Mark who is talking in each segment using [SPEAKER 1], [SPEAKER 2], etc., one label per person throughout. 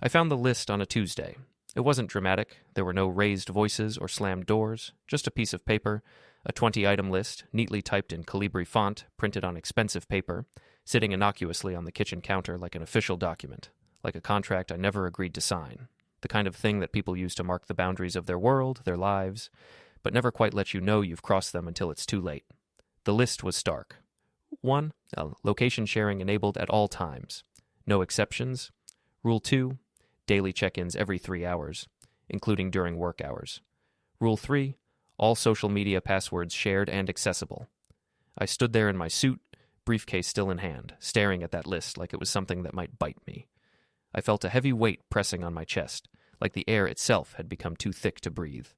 [SPEAKER 1] I found the list on a Tuesday. It wasn't dramatic. There were no raised voices or slammed doors, just a piece of paper, a 20-item list, neatly typed in Calibri font, printed on expensive paper, sitting innocuously on the kitchen counter like an official document, like a contract I never agreed to sign, the kind of thing that people use to mark the boundaries of their world, their lives, but never quite let you know you've crossed them until it's too late. The list was stark. 1. Location sharing enabled at all times. No exceptions. Rule 2. Daily check-ins every 3 hours, including during work hours. Rule 3. All social media passwords shared and accessible. I stood there in my suit, briefcase still in hand, staring at that list like it was something that might bite me. I felt a heavy weight pressing on my chest, like the air itself had become too thick to breathe.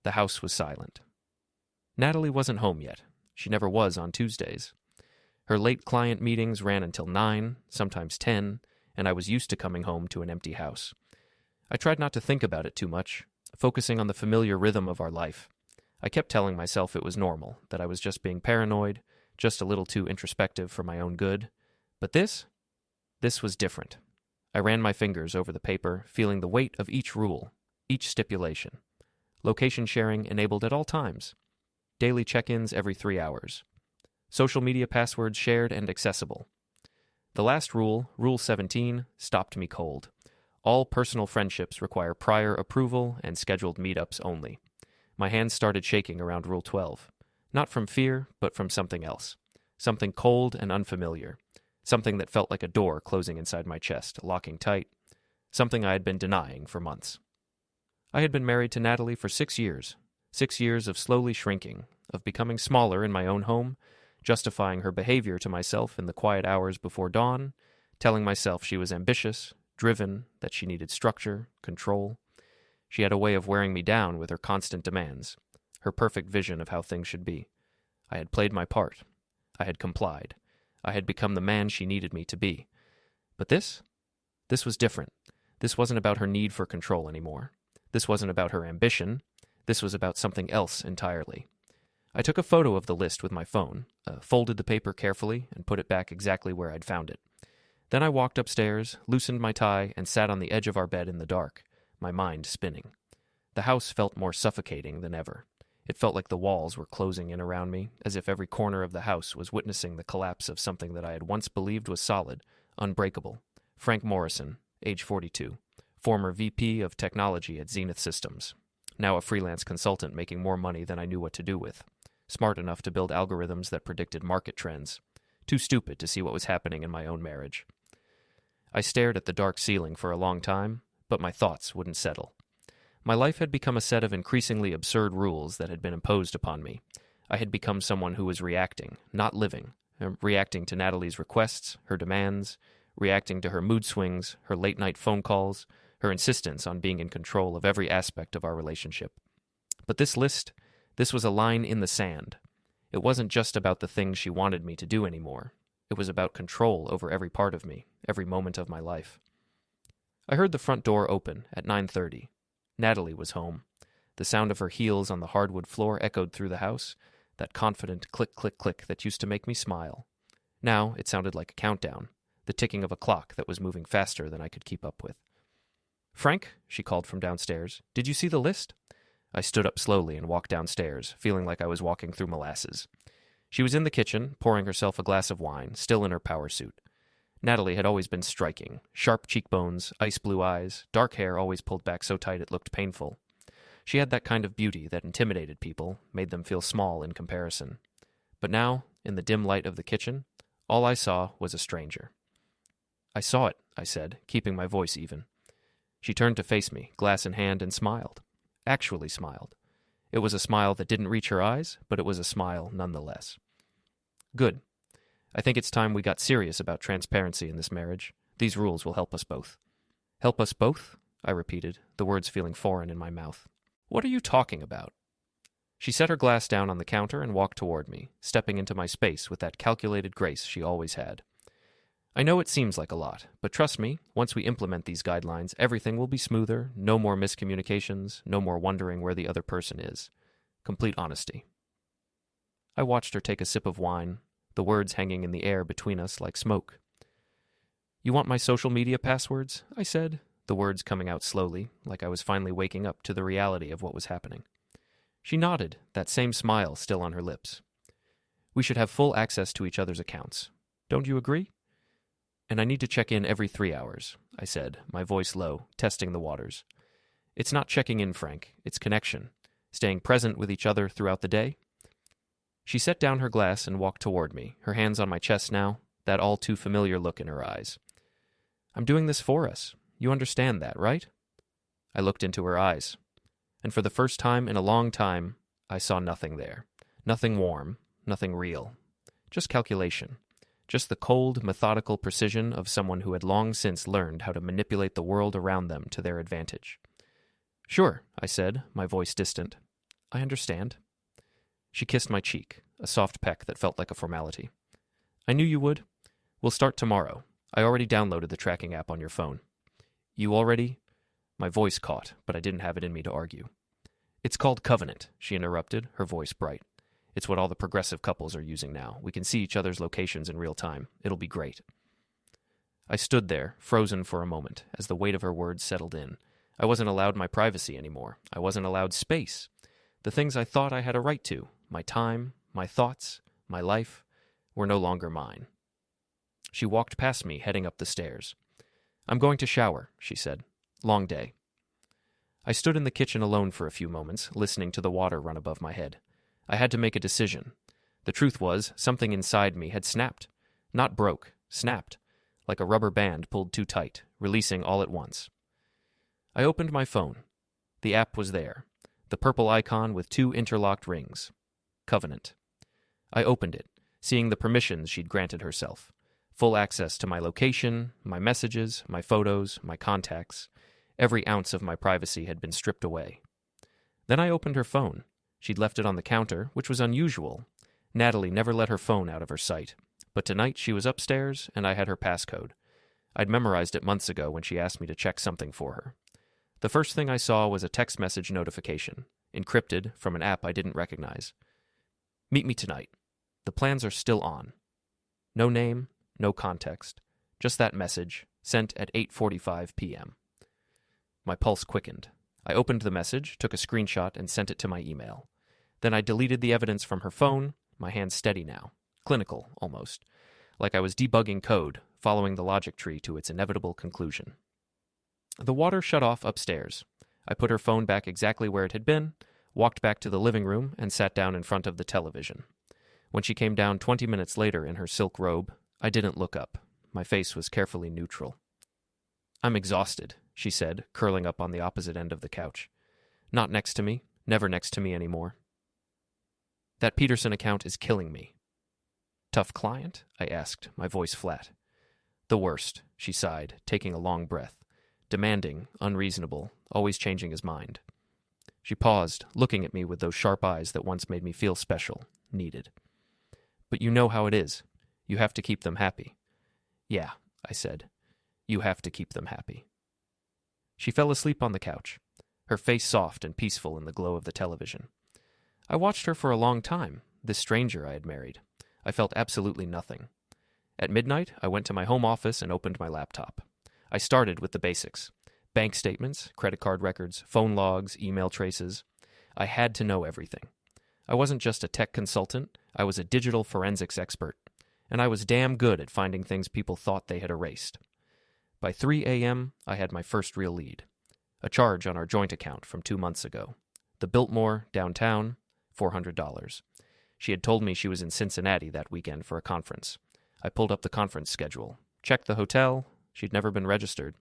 [SPEAKER 1] The house was silent. Natalie wasn't home yet. She never was on Tuesdays. Her late client meetings ran until 9, sometimes 10, and I was used to coming home to an empty house. I tried not to think about it too much, focusing on the familiar rhythm of our life. I kept telling myself it was normal, that I was just being paranoid, just a little too introspective for my own good. But this was different. I ran my fingers over the paper, feeling the weight of each rule, each stipulation. Location sharing enabled at all times. Daily check-ins every 3 hours. Social media passwords shared and accessible. The last rule, Rule 17, stopped me cold. All personal friendships require prior approval and scheduled meetups only. My hands started shaking around Rule 12. Not from fear, but from something else. Something cold and unfamiliar. Something that felt like a door closing inside my chest, locking tight. Something I had been denying for months. I had been married to Natalie for 6 years. 6 years of slowly shrinking, of becoming smaller in my own home, justifying her behavior to myself in the quiet hours before dawn, telling myself she was ambitious, driven, that she needed structure, control. She had a way of wearing me down with her constant demands, her perfect vision of how things should be. I had played my part. I had complied. I had become the man she needed me to be. But this was different. This wasn't about her need for control anymore. This wasn't about her ambition. This was about something else entirely. I took a photo of the list with my phone, folded the paper carefully, and put it back exactly where I'd found it. Then I walked upstairs, loosened my tie, and sat on the edge of our bed in the dark, my mind spinning. The house felt more suffocating than ever. It felt like the walls were closing in around me, as if every corner of the house was witnessing the collapse of something that I had once believed was solid, unbreakable. Frank Morrison, age 42, former VP of Technology at Zenith Systems, now a freelance consultant making more money than I knew what to do with. Smart enough to build algorithms that predicted market trends. Too stupid to see what was happening in my own marriage. I stared at the dark ceiling for a long time, but my thoughts wouldn't settle. My life had become a set of increasingly absurd rules that had been imposed upon me. I had become someone who was reacting, not living, reacting to Natalie's requests, her demands, reacting to her mood swings, her late-night phone calls, her insistence on being in control of every aspect of our relationship. But this list, this was a line in the sand. It wasn't just about the things she wanted me to do anymore. It was about control over every part of me, every moment of my life. I heard the front door open at 9:30. Natalie was home. The sound of her heels on the hardwood floor echoed through the house, that confident click, click, click that used to make me smile. Now it sounded like a countdown, the ticking of a clock that was moving faster than I could keep up with. "Frank," she called from downstairs, "did you see the list?" I stood up slowly and walked downstairs, feeling like I was walking through molasses. She was in the kitchen, pouring herself a glass of wine, still in her power suit. Natalie had always been striking. Sharp cheekbones, ice blue eyes, dark hair always pulled back so tight it looked painful. She had that kind of beauty that intimidated people, made them feel small in comparison. But now, in the dim light of the kitchen, all I saw was a stranger. "I saw it," I said, keeping my voice even. She turned to face me, glass in hand, and smiled. Actually smiled. It was a smile that didn't reach her eyes, but it was a smile nonetheless. "Good. I think it's time we got serious about transparency in this marriage. These rules will help us both." "Help us both?" I repeated, the words feeling foreign in my mouth. "What are you talking about?" She set her glass down on the counter and walked toward me, stepping into my space with that calculated grace she always had. "I know it seems like a lot, but trust me, once we implement these guidelines, everything will be smoother, no more miscommunications, no more wondering where the other person is. Complete honesty." I watched her take a sip of wine, the words hanging in the air between us like smoke. "You want my social media passwords?" I said, the words coming out slowly, like I was finally waking up to the reality of what was happening. She nodded, that same smile still on her lips. We should have full access to each other's accounts. Don't you agree? And I need to check in every 3 hours, I said, my voice low, testing the waters. It's not checking in, Frank. It's connection. Staying present with each other throughout the day. She set down her glass and walked toward me, her hands on my chest now, that all too familiar look in her eyes. I'm doing this for us. You understand that, right? I looked into her eyes, and for the first time in a long time, I saw nothing there. Nothing warm, nothing real. Just calculation. Just the cold, methodical precision of someone who had long since learned how to manipulate the world around them to their advantage. Sure, I said, my voice distant. I understand. She kissed my cheek, a soft peck that felt like a formality. I knew you would. We'll start tomorrow. I already downloaded the tracking app on your phone. You already? My voice caught, but I didn't have it in me to argue. It's called Covenant, she interrupted, her voice bright. It's what all the progressive couples are using now. We can see each other's locations in real time. It'll be great. I stood there, frozen for a moment, as the weight of her words settled in. I wasn't allowed my privacy anymore. I wasn't allowed space. The things I thought I had a right to, my time, my thoughts, my life, were no longer mine. She walked past me, heading up the stairs. I'm going to shower, she said. Long day. I stood in the kitchen alone for a few moments, listening to the water run above my head. I had to make a decision. The truth was, something inside me had snapped. Not broke, snapped, like a rubber band pulled too tight, releasing all at once. I opened my phone. The app was there, the purple icon with 2 interlocked rings. Covenant. I opened it, seeing the permissions she'd granted herself. Full access to my location, my messages, my photos, my contacts. Every ounce of my privacy had been stripped away. Then I opened her phone. She'd left it on the counter, which was unusual. Natalie never let her phone out of her sight. But tonight she was upstairs, and I had her passcode. I'd memorized it months ago when she asked me to check something for her. The first thing I saw was a text message notification, encrypted from an app I didn't recognize. Meet me tonight. The plans are still on. No name, no context. Just that message, sent at 8:45 p.m. My pulse quickened. I opened the message, took a screenshot, and sent it to my email. Then I deleted the evidence from her phone, my hand steady now. Clinical, almost. Like I was debugging code, following the logic tree to its inevitable conclusion. The water shut off upstairs. I put her phone back exactly where it had been, walked back to the living room, and sat down in front of the television. When she came down 20 minutes later in her silk robe, I didn't look up. My face was carefully neutral. I'm exhausted, she said, curling up on the opposite end of the couch. Not next to me, never next to me anymore. That Peterson account is killing me. Tough client? I asked, my voice flat. The worst, she sighed, taking a long breath. Demanding, unreasonable, always changing his mind. She paused, looking at me with those sharp eyes that once made me feel special, needed. But you know how it is. You have to keep them happy. Yeah, I said. You have to keep them happy. She fell asleep on the couch, her face soft and peaceful in the glow of the television. I watched her for a long time, this stranger I had married. I felt absolutely nothing. At midnight, I went to my home office and opened my laptop. I started with the basics. Bank statements, credit card records, phone logs, email traces. I had to know everything. I wasn't just a tech consultant, I was a digital forensics expert. And I was damn good at finding things people thought they had erased. By 3 a.m., I had my first real lead. A charge on our joint account from 2 months ago. The Biltmore, downtown, $400. She had told me she was in Cincinnati that weekend for a conference. I pulled up the conference schedule, checked the hotel. She'd never been registered.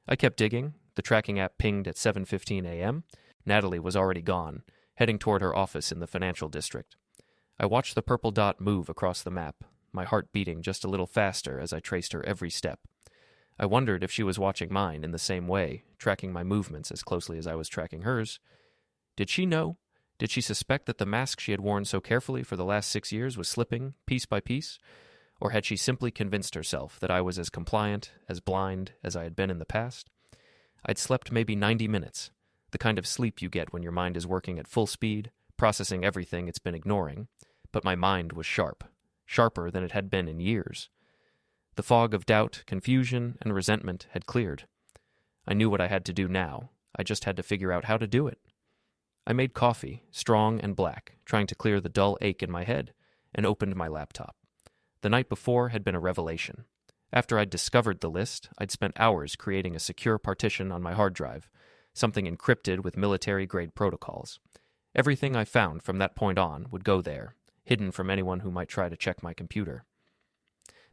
[SPEAKER 1] I kept digging. The tracking app pinged at 7:15 a.m. Natalie was already gone, heading toward her office in the financial district. I watched the purple dot move across the map, my heart beating just a little faster as I traced her every step. I wondered if she was watching mine in the same way, tracking my movements as closely as I was tracking hers. Did she know? Did she suspect that the mask she had worn so carefully for the last 6 years was slipping, piece by piece? Or had she simply convinced herself that I was as compliant, as blind, as I had been in the past? I'd slept maybe 90 minutes, the kind of sleep you get when your mind is working at full speed, processing everything it's been ignoring, but my mind was sharp, sharper than it had been in years. The fog of doubt, confusion, and resentment had cleared. I knew what I had to do now. I just had to figure out how to do it. I made coffee, strong and black, trying to clear the dull ache in my head, and opened my laptop. The night before had been a revelation. After I'd discovered the list, I'd spent hours creating a secure partition on my hard drive, something encrypted with military-grade protocols. Everything I found from that point on would go there, hidden from anyone who might try to check my computer.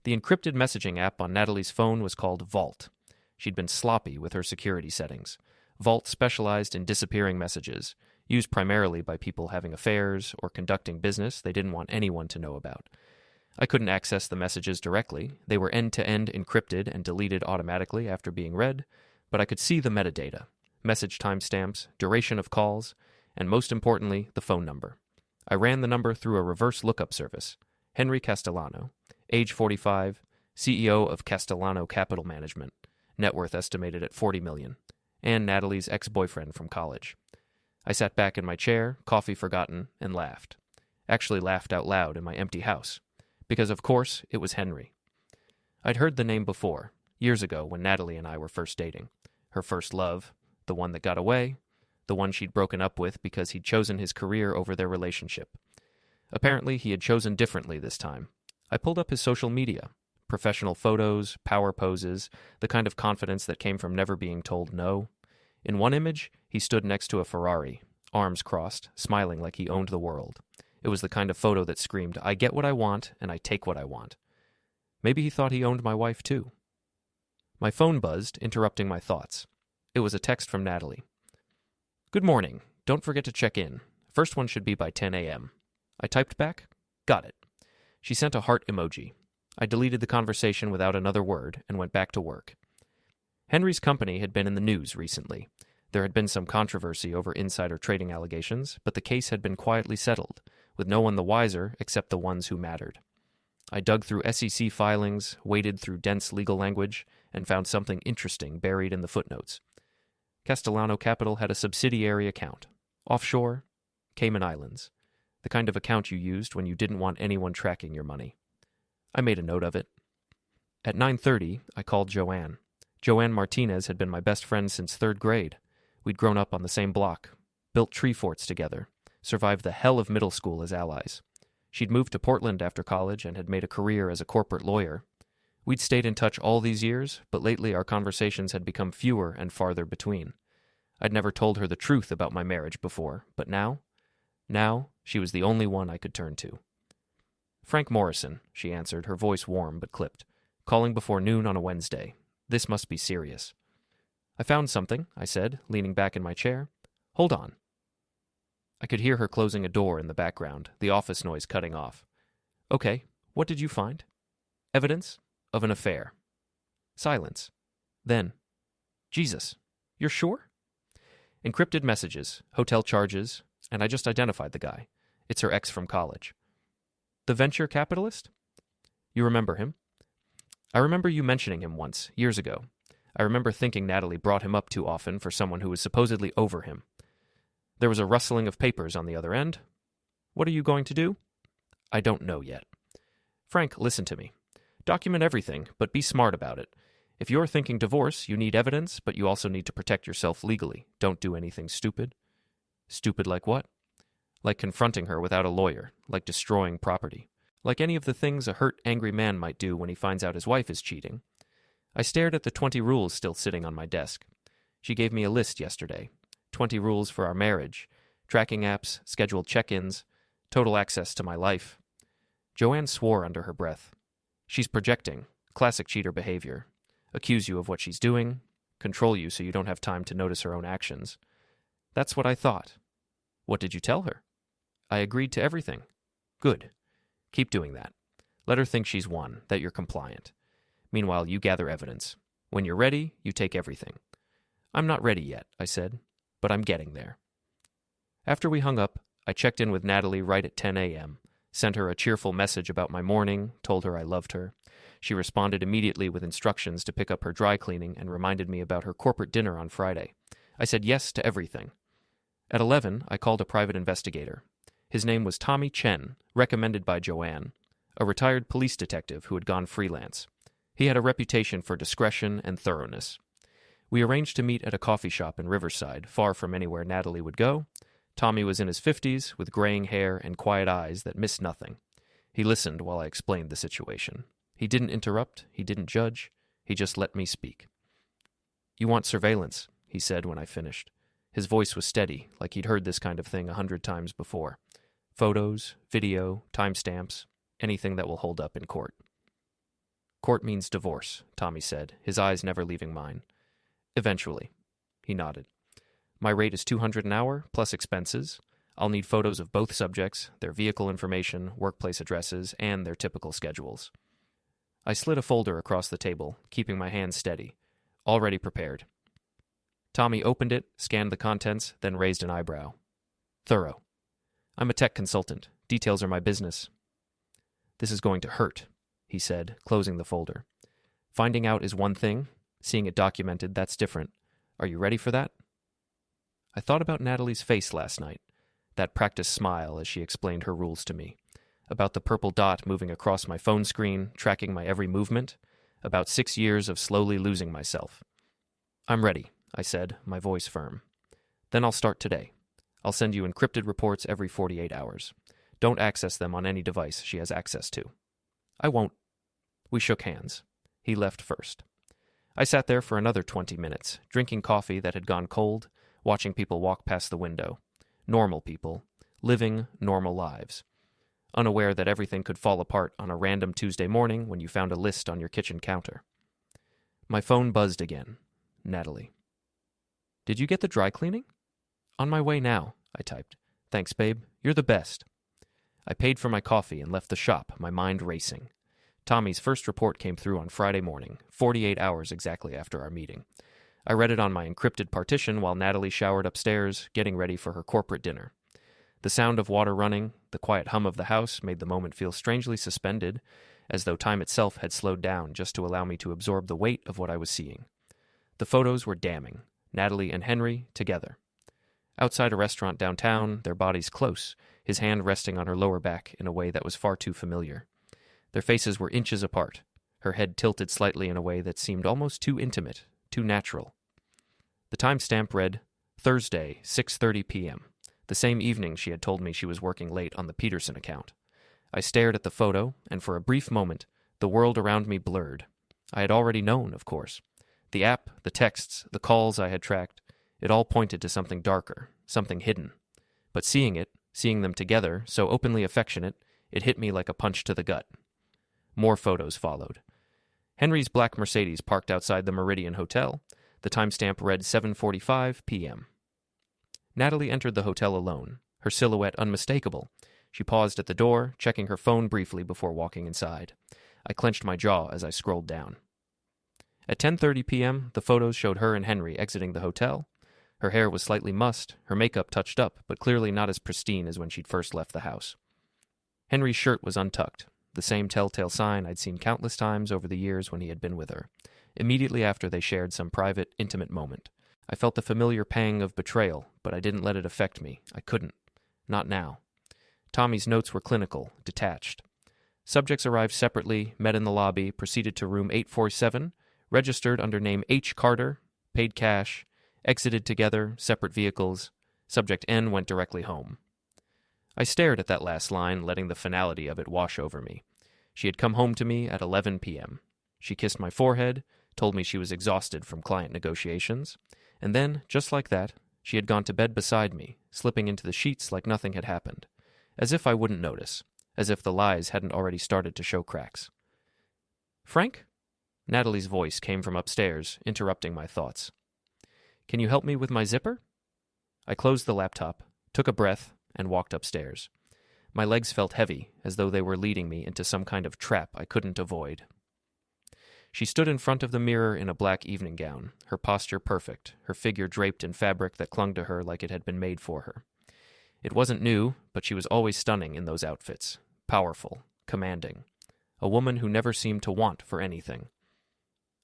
[SPEAKER 1] The encrypted messaging app on Natalie's phone was called Vault. She'd been sloppy with her security settings. Vault specialized in disappearing messages, used primarily by people having affairs or conducting business they didn't want anyone to know about. I couldn't access the messages directly. They were end-to-end encrypted and deleted automatically after being read, but I could see the metadata, message timestamps, duration of calls, and most importantly, the phone number. I ran the number through a reverse lookup service. Henry Castellano, age 45, CEO of Castellano Capital Management, net worth estimated at $40 million, and Natalie's ex-boyfriend from college. I sat back in my chair, coffee forgotten, and laughed. Actually laughed out loud in my empty house. Because, of course, it was Henry. I'd heard the name before, years ago when Natalie and I were first dating. Her first love, the one that got away, the one she'd broken up with because he'd chosen his career over their relationship. Apparently, he had chosen differently this time. I pulled up his social media. Professional photos, power poses, the kind of confidence that came from never being told no. In one image, he stood next to a Ferrari, arms crossed, smiling like he owned the world. It was the kind of photo that screamed, I get what I want, and I take what I want. Maybe he thought he owned my wife, too. My phone buzzed, interrupting my thoughts. It was a text from Natalie. Good morning. Don't forget to check in. First one should be by 10 a.m. I typed back, got it. She sent a heart emoji. I deleted the conversation without another word and went back to work. Henry's company had been in the news recently. There had been some controversy over insider trading allegations, but the case had been quietly settled, with no one the wiser except the ones who mattered. I dug through SEC filings, waded through dense legal language, and found something interesting buried in the footnotes. Castellano Capital had a subsidiary account. Offshore, Cayman Islands. The kind of account you used when you didn't want anyone tracking your money. I made a note of it. At 9:30, I called Joanne. Joanne Martinez had been my best friend since 3rd grade. We'd grown up on the same block, built tree forts together, survived the hell of middle school as allies. She'd moved to Portland after college and had made a career as a corporate lawyer. We'd stayed in touch all these years, but lately our conversations had become fewer and farther between. I'd never told her the truth about my marriage before, but now she was the only one I could turn to. Frank Morrison, she answered, her voice warm but clipped. Calling before noon on a Wednesday. This must be serious. I found something, I said, leaning back in my chair. Hold on. I could hear her closing a door in the background, the office noise cutting off. Okay, what did you find? Evidence of an affair. Silence. Then, Jesus, you're sure? Encrypted messages, hotel charges, and I just identified the guy. It's her ex from college. The venture capitalist? You remember him? I remember you mentioning him once, years ago. I remember thinking Natalie brought him up too often for someone who was supposedly over him. There was a rustling of papers on the other end. What are you going to do? I don't know yet. Frank, listen to me. Document everything, but be smart about it. If you're thinking divorce, you need evidence, but you also need to protect yourself legally. Don't do anything stupid. Stupid like what? Like confronting her without a lawyer, like destroying property, like any of the things a hurt, angry man might do when he finds out his wife is cheating. I stared at the 20 rules still sitting on my desk. She gave me a list yesterday. 20 rules for our marriage, tracking apps, scheduled check-ins, total access to my life. Joanne swore under her breath. She's projecting, classic cheater behavior. Accuse you of what she's doing, control you so you don't have time to notice her own actions. That's what I thought. What did you tell her? I agreed to everything. Good. Keep doing that. Let her think she's won, that you're compliant. Meanwhile, you gather evidence. When you're ready, you take everything. I'm not ready yet, I said, but I'm getting there. After we hung up, I checked in with Natalie right at 10 a.m., sent her a cheerful message about my morning, told her I loved her. She responded immediately with instructions to pick up her dry cleaning and reminded me about her corporate dinner on Friday. I said yes to everything. At 11, I called a private investigator. His name was Tommy Chen, recommended by Joanne, a retired police detective who had gone freelance. He had a reputation for discretion and thoroughness. We arranged to meet at a coffee shop in Riverside, far from anywhere Natalie would go. Tommy was in his 50s, with graying hair and quiet eyes that missed nothing. He listened while I explained the situation. He didn't interrupt, he didn't judge, he just let me speak. "You want surveillance," he said when I finished. His voice was steady, like he'd heard this kind of thing 100 times before. Photos, video, timestamps, anything that will hold up in court. "Court means divorce," Tommy said, his eyes never leaving mine. "Eventually." He nodded. "My rate is $200 an hour, plus expenses. I'll need photos of both subjects, their vehicle information, workplace addresses, and their typical schedules." I slid a folder across the table, keeping my hands steady, already prepared. Tommy opened it, scanned the contents, then raised an eyebrow. "Thorough. I'm a tech consultant. Details are my business." "This is going to hurt," he said, closing the folder. "Finding out is one thing. Seeing it documented, that's different. Are you ready for that?" I thought about Natalie's face last night, that practiced smile as she explained her rules to me, about the purple dot moving across my phone screen, tracking my every movement, about 6 years of slowly losing myself. "I'm ready," I said, my voice firm. "Then I'll start today. I'll send you encrypted reports every 48 hours. Don't access them on any device she has access to." "I won't." We shook hands. He left first. I sat there for another 20 minutes, drinking coffee that had gone cold, watching people walk past the window. Normal people, living normal lives. Unaware that everything could fall apart on a random Tuesday morning when you found a list on your kitchen counter. My phone buzzed again. Natalie. "Did you get the dry cleaning?" "On my way now," I typed. "Thanks, babe. You're the best." I paid for my coffee and left the shop, my mind racing. Tommy's first report came through on Friday morning, 48 hours exactly after our meeting. I read it on my encrypted partition while Natalie showered upstairs, getting ready for her corporate dinner. The sound of water running, the quiet hum of the house made the moment feel strangely suspended, as though time itself had slowed down just to allow me to absorb the weight of what I was seeing. The photos were damning, Natalie and Henry together. Outside a restaurant downtown, their bodies close, his hand resting on her lower back in a way that was far too familiar. Their faces were inches apart, her head tilted slightly in a way that seemed almost too intimate, too natural. The timestamp read, Thursday, 6:30 p.m., the same evening she had told me she was working late on the Peterson account. I stared at the photo, and for a brief moment, the world around me blurred. I had already known, of course. The app, the texts, the calls I had tracked, it all pointed to something darker, something hidden. But seeing it, seeing them together, so openly affectionate, it hit me like a punch to the gut. More photos followed. Henry's black Mercedes parked outside the Meridian Hotel. The timestamp read 7:45 p.m. Natalie entered the hotel alone, her silhouette unmistakable. She paused at the door, checking her phone briefly before walking inside. I clenched my jaw as I scrolled down. At 10:30 p.m., the photos showed her and Henry exiting the hotel. Her hair was slightly mussed, her makeup touched up, but clearly not as pristine as when she'd first left the house. Henry's shirt was untucked, the same telltale sign I'd seen countless times over the years when he had been with her. Immediately after they shared some private, intimate moment. I felt the familiar pang of betrayal, but I didn't let it affect me. I couldn't. Not now. Tommy's notes were clinical, detached. Subjects arrived separately, met in the lobby, proceeded to room 847, registered under name H. Carter, paid cash, exited together, separate vehicles. Subject N went directly home. I stared at that last line, letting the finality of it wash over me. She had come home to me at 11 p.m. She kissed my forehead, told me she was exhausted from client negotiations, and then, just like that, she had gone to bed beside me, slipping into the sheets like nothing had happened, as if I wouldn't notice, as if the lies hadn't already started to show cracks. "Frank?" Natalie's voice came from upstairs, interrupting my thoughts. "Can you help me with my zipper?" I closed the laptop, took a breath, and walked upstairs. My legs felt heavy, as though they were leading me into some kind of trap I couldn't avoid. She stood in front of the mirror in a black evening gown, her posture perfect, her figure draped in fabric that clung to her like it had been made for her. It wasn't new, but she was always stunning in those outfits, powerful, commanding, a woman who never seemed to want for anything.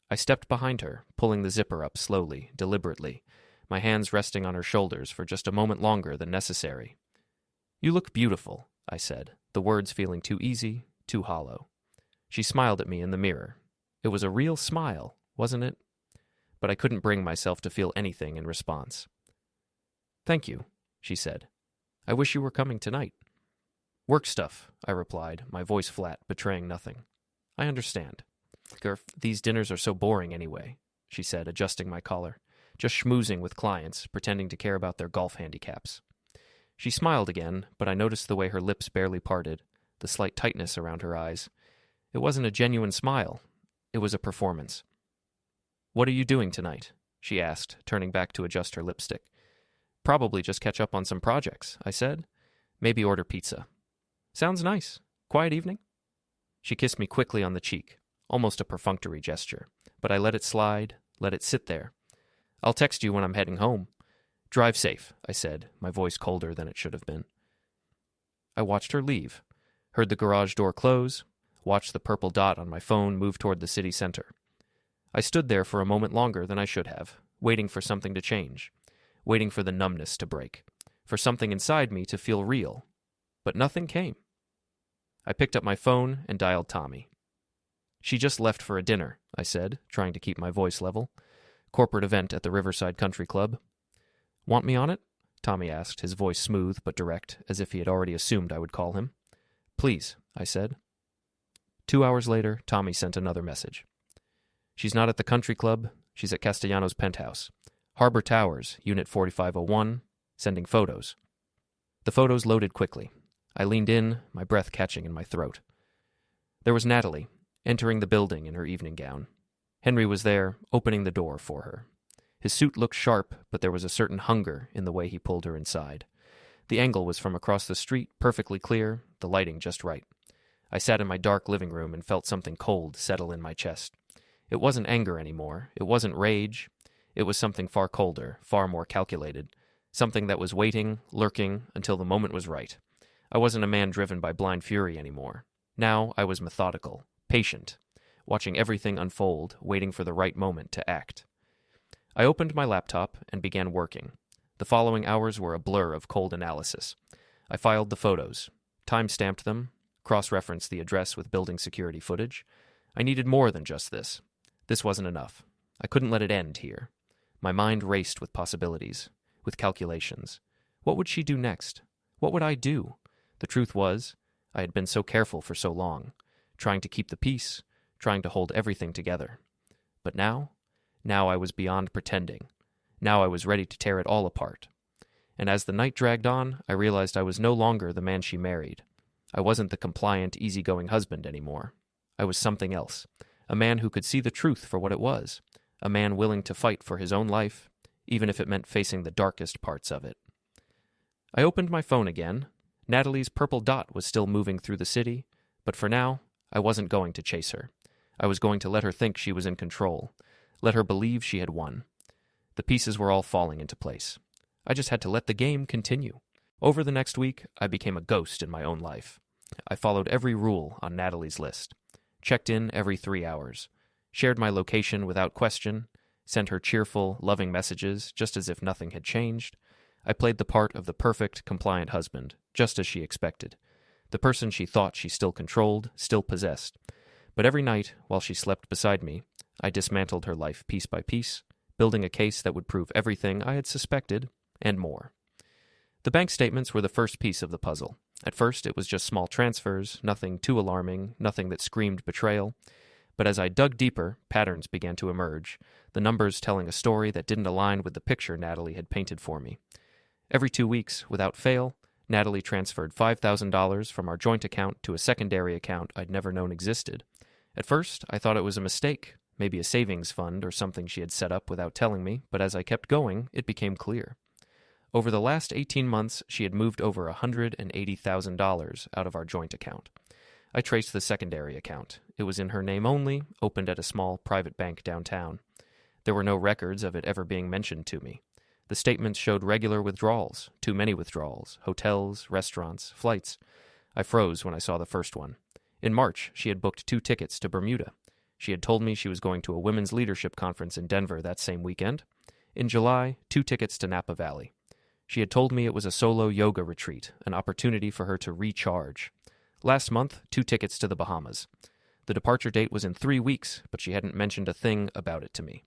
[SPEAKER 1] I stepped behind her, pulling the zipper up slowly, deliberately, my hands resting on her shoulders for just a moment longer than necessary. "You look beautiful," I said, the words feeling too easy, too hollow. She smiled at me in the mirror. It was a real smile, wasn't it? but I couldn't bring myself to feel anything in response. "Thank you," she said. "I wish you were coming tonight." "Work stuff," I replied, my voice flat, betraying nothing. "I understand." "Gerf, these dinners are so boring anyway," she said, adjusting my collar. "Just schmoozing with clients, pretending to care about their golf handicaps." She smiled again, but I noticed the way her lips barely parted, the slight tightness around her eyes. It wasn't a genuine smile. It was a performance. "What are you doing tonight?" she asked, turning back to adjust her lipstick. "Probably just catch up on some projects," I said. "Maybe order pizza." "Sounds nice. Quiet evening?" She kissed me quickly on the cheek, almost a perfunctory gesture, but I let it slide, let it sit there. "I'll text you when I'm heading home." "Drive safe," I said, my voice colder than it should have been. I watched her leave, heard the garage door close, watched the purple dot on my phone move toward the city center. I stood there for a moment longer than I should have, waiting for something to change, waiting for the numbness to break, for something inside me to feel real. But nothing came. I picked up my phone and dialed Tommy. "She just left for a dinner," I said, trying to keep my voice level. "Corporate event at the Riverside Country Club." "Want me on it?" Tommy asked, his voice smooth but direct, as if he had already assumed I would call him. "Please," I said. 2 hours later, Tommy sent another message. "She's not at the country club. She's at Castellano's penthouse. Harbor Towers, Unit 4501, sending photos." The photos loaded quickly. I leaned in, my breath catching in my throat. There was Natalie, entering the building in her evening gown. Henry was there, opening the door for her. His suit looked sharp, but there was a certain hunger in the way he pulled her inside. The angle was from across the street, perfectly clear, the lighting just right. I sat in my dark living room and felt something cold settle in my chest. It wasn't anger anymore. It wasn't rage. It was something far colder, far more calculated. Something that was waiting, lurking, until the moment was right. I wasn't a man driven by blind fury anymore. Now I was methodical, patient, watching everything unfold, waiting for the right moment to act. I opened my laptop and began working. The following hours were a blur of cold analysis. I filed the photos, time-stamped them, cross-referenced the address with building security footage. I needed more than just this. This wasn't enough. I couldn't let it end here. My mind raced with possibilities, with calculations. What would she do next? What would I do? The truth was, I had been so careful for so long, trying to keep the peace, trying to hold everything together. But now I was beyond pretending. Now I was ready to tear it all apart. And as the night dragged on, I realized I was no longer the man she married. I wasn't the compliant, easygoing husband anymore. I was something else. A man who could see the truth for what it was. A man willing to fight for his own life, even if it meant facing the darkest parts of it. I opened my phone again. Natalie's purple dot was still moving through the city, but for now, I wasn't going to chase her. I was going to let her think she was in control, let her believe she had won. The pieces were all falling into place. I just had to let the game continue. Over the next week, I became a ghost in my own life. I followed every rule on Natalie's list, checked in every 3 hours, shared my location without question, sent her cheerful, loving messages just as if nothing had changed. I played the part of the perfect, compliant husband, just as she expected. The person she thought she still controlled, still possessed. But every night, while she slept beside me, I dismantled her life piece by piece, building a case that would prove everything I had suspected, and more. The bank statements were the first piece of the puzzle. At first, it was just small transfers, nothing too alarming, nothing that screamed betrayal. But as I dug deeper, patterns began to emerge, the numbers telling a story that didn't align with the picture Natalie had painted for me. Every 2 weeks, without fail, Natalie transferred $5,000 from our joint account to a secondary account I'd never known existed. At first, I thought it was a mistake, maybe a savings fund or something she had set up without telling me, but as I kept going, it became clear. Over the last 18 months, she had moved over $180,000 out of our joint account. I traced the secondary account. It was in her name only, opened at a small private bank downtown. There were no records of it ever being mentioned to me. The statements showed regular withdrawals, too many withdrawals, hotels, restaurants, flights. I froze when I saw the first one. In March, she had booked 2 tickets to Bermuda. She had told me she was going to a women's leadership conference in Denver that same weekend. In July, 2 tickets to Napa Valley. She had told me it was a solo yoga retreat, an opportunity for her to recharge. Last month, 2 tickets to the Bahamas. The departure date was in 3 weeks, but she hadn't mentioned a thing about it to me.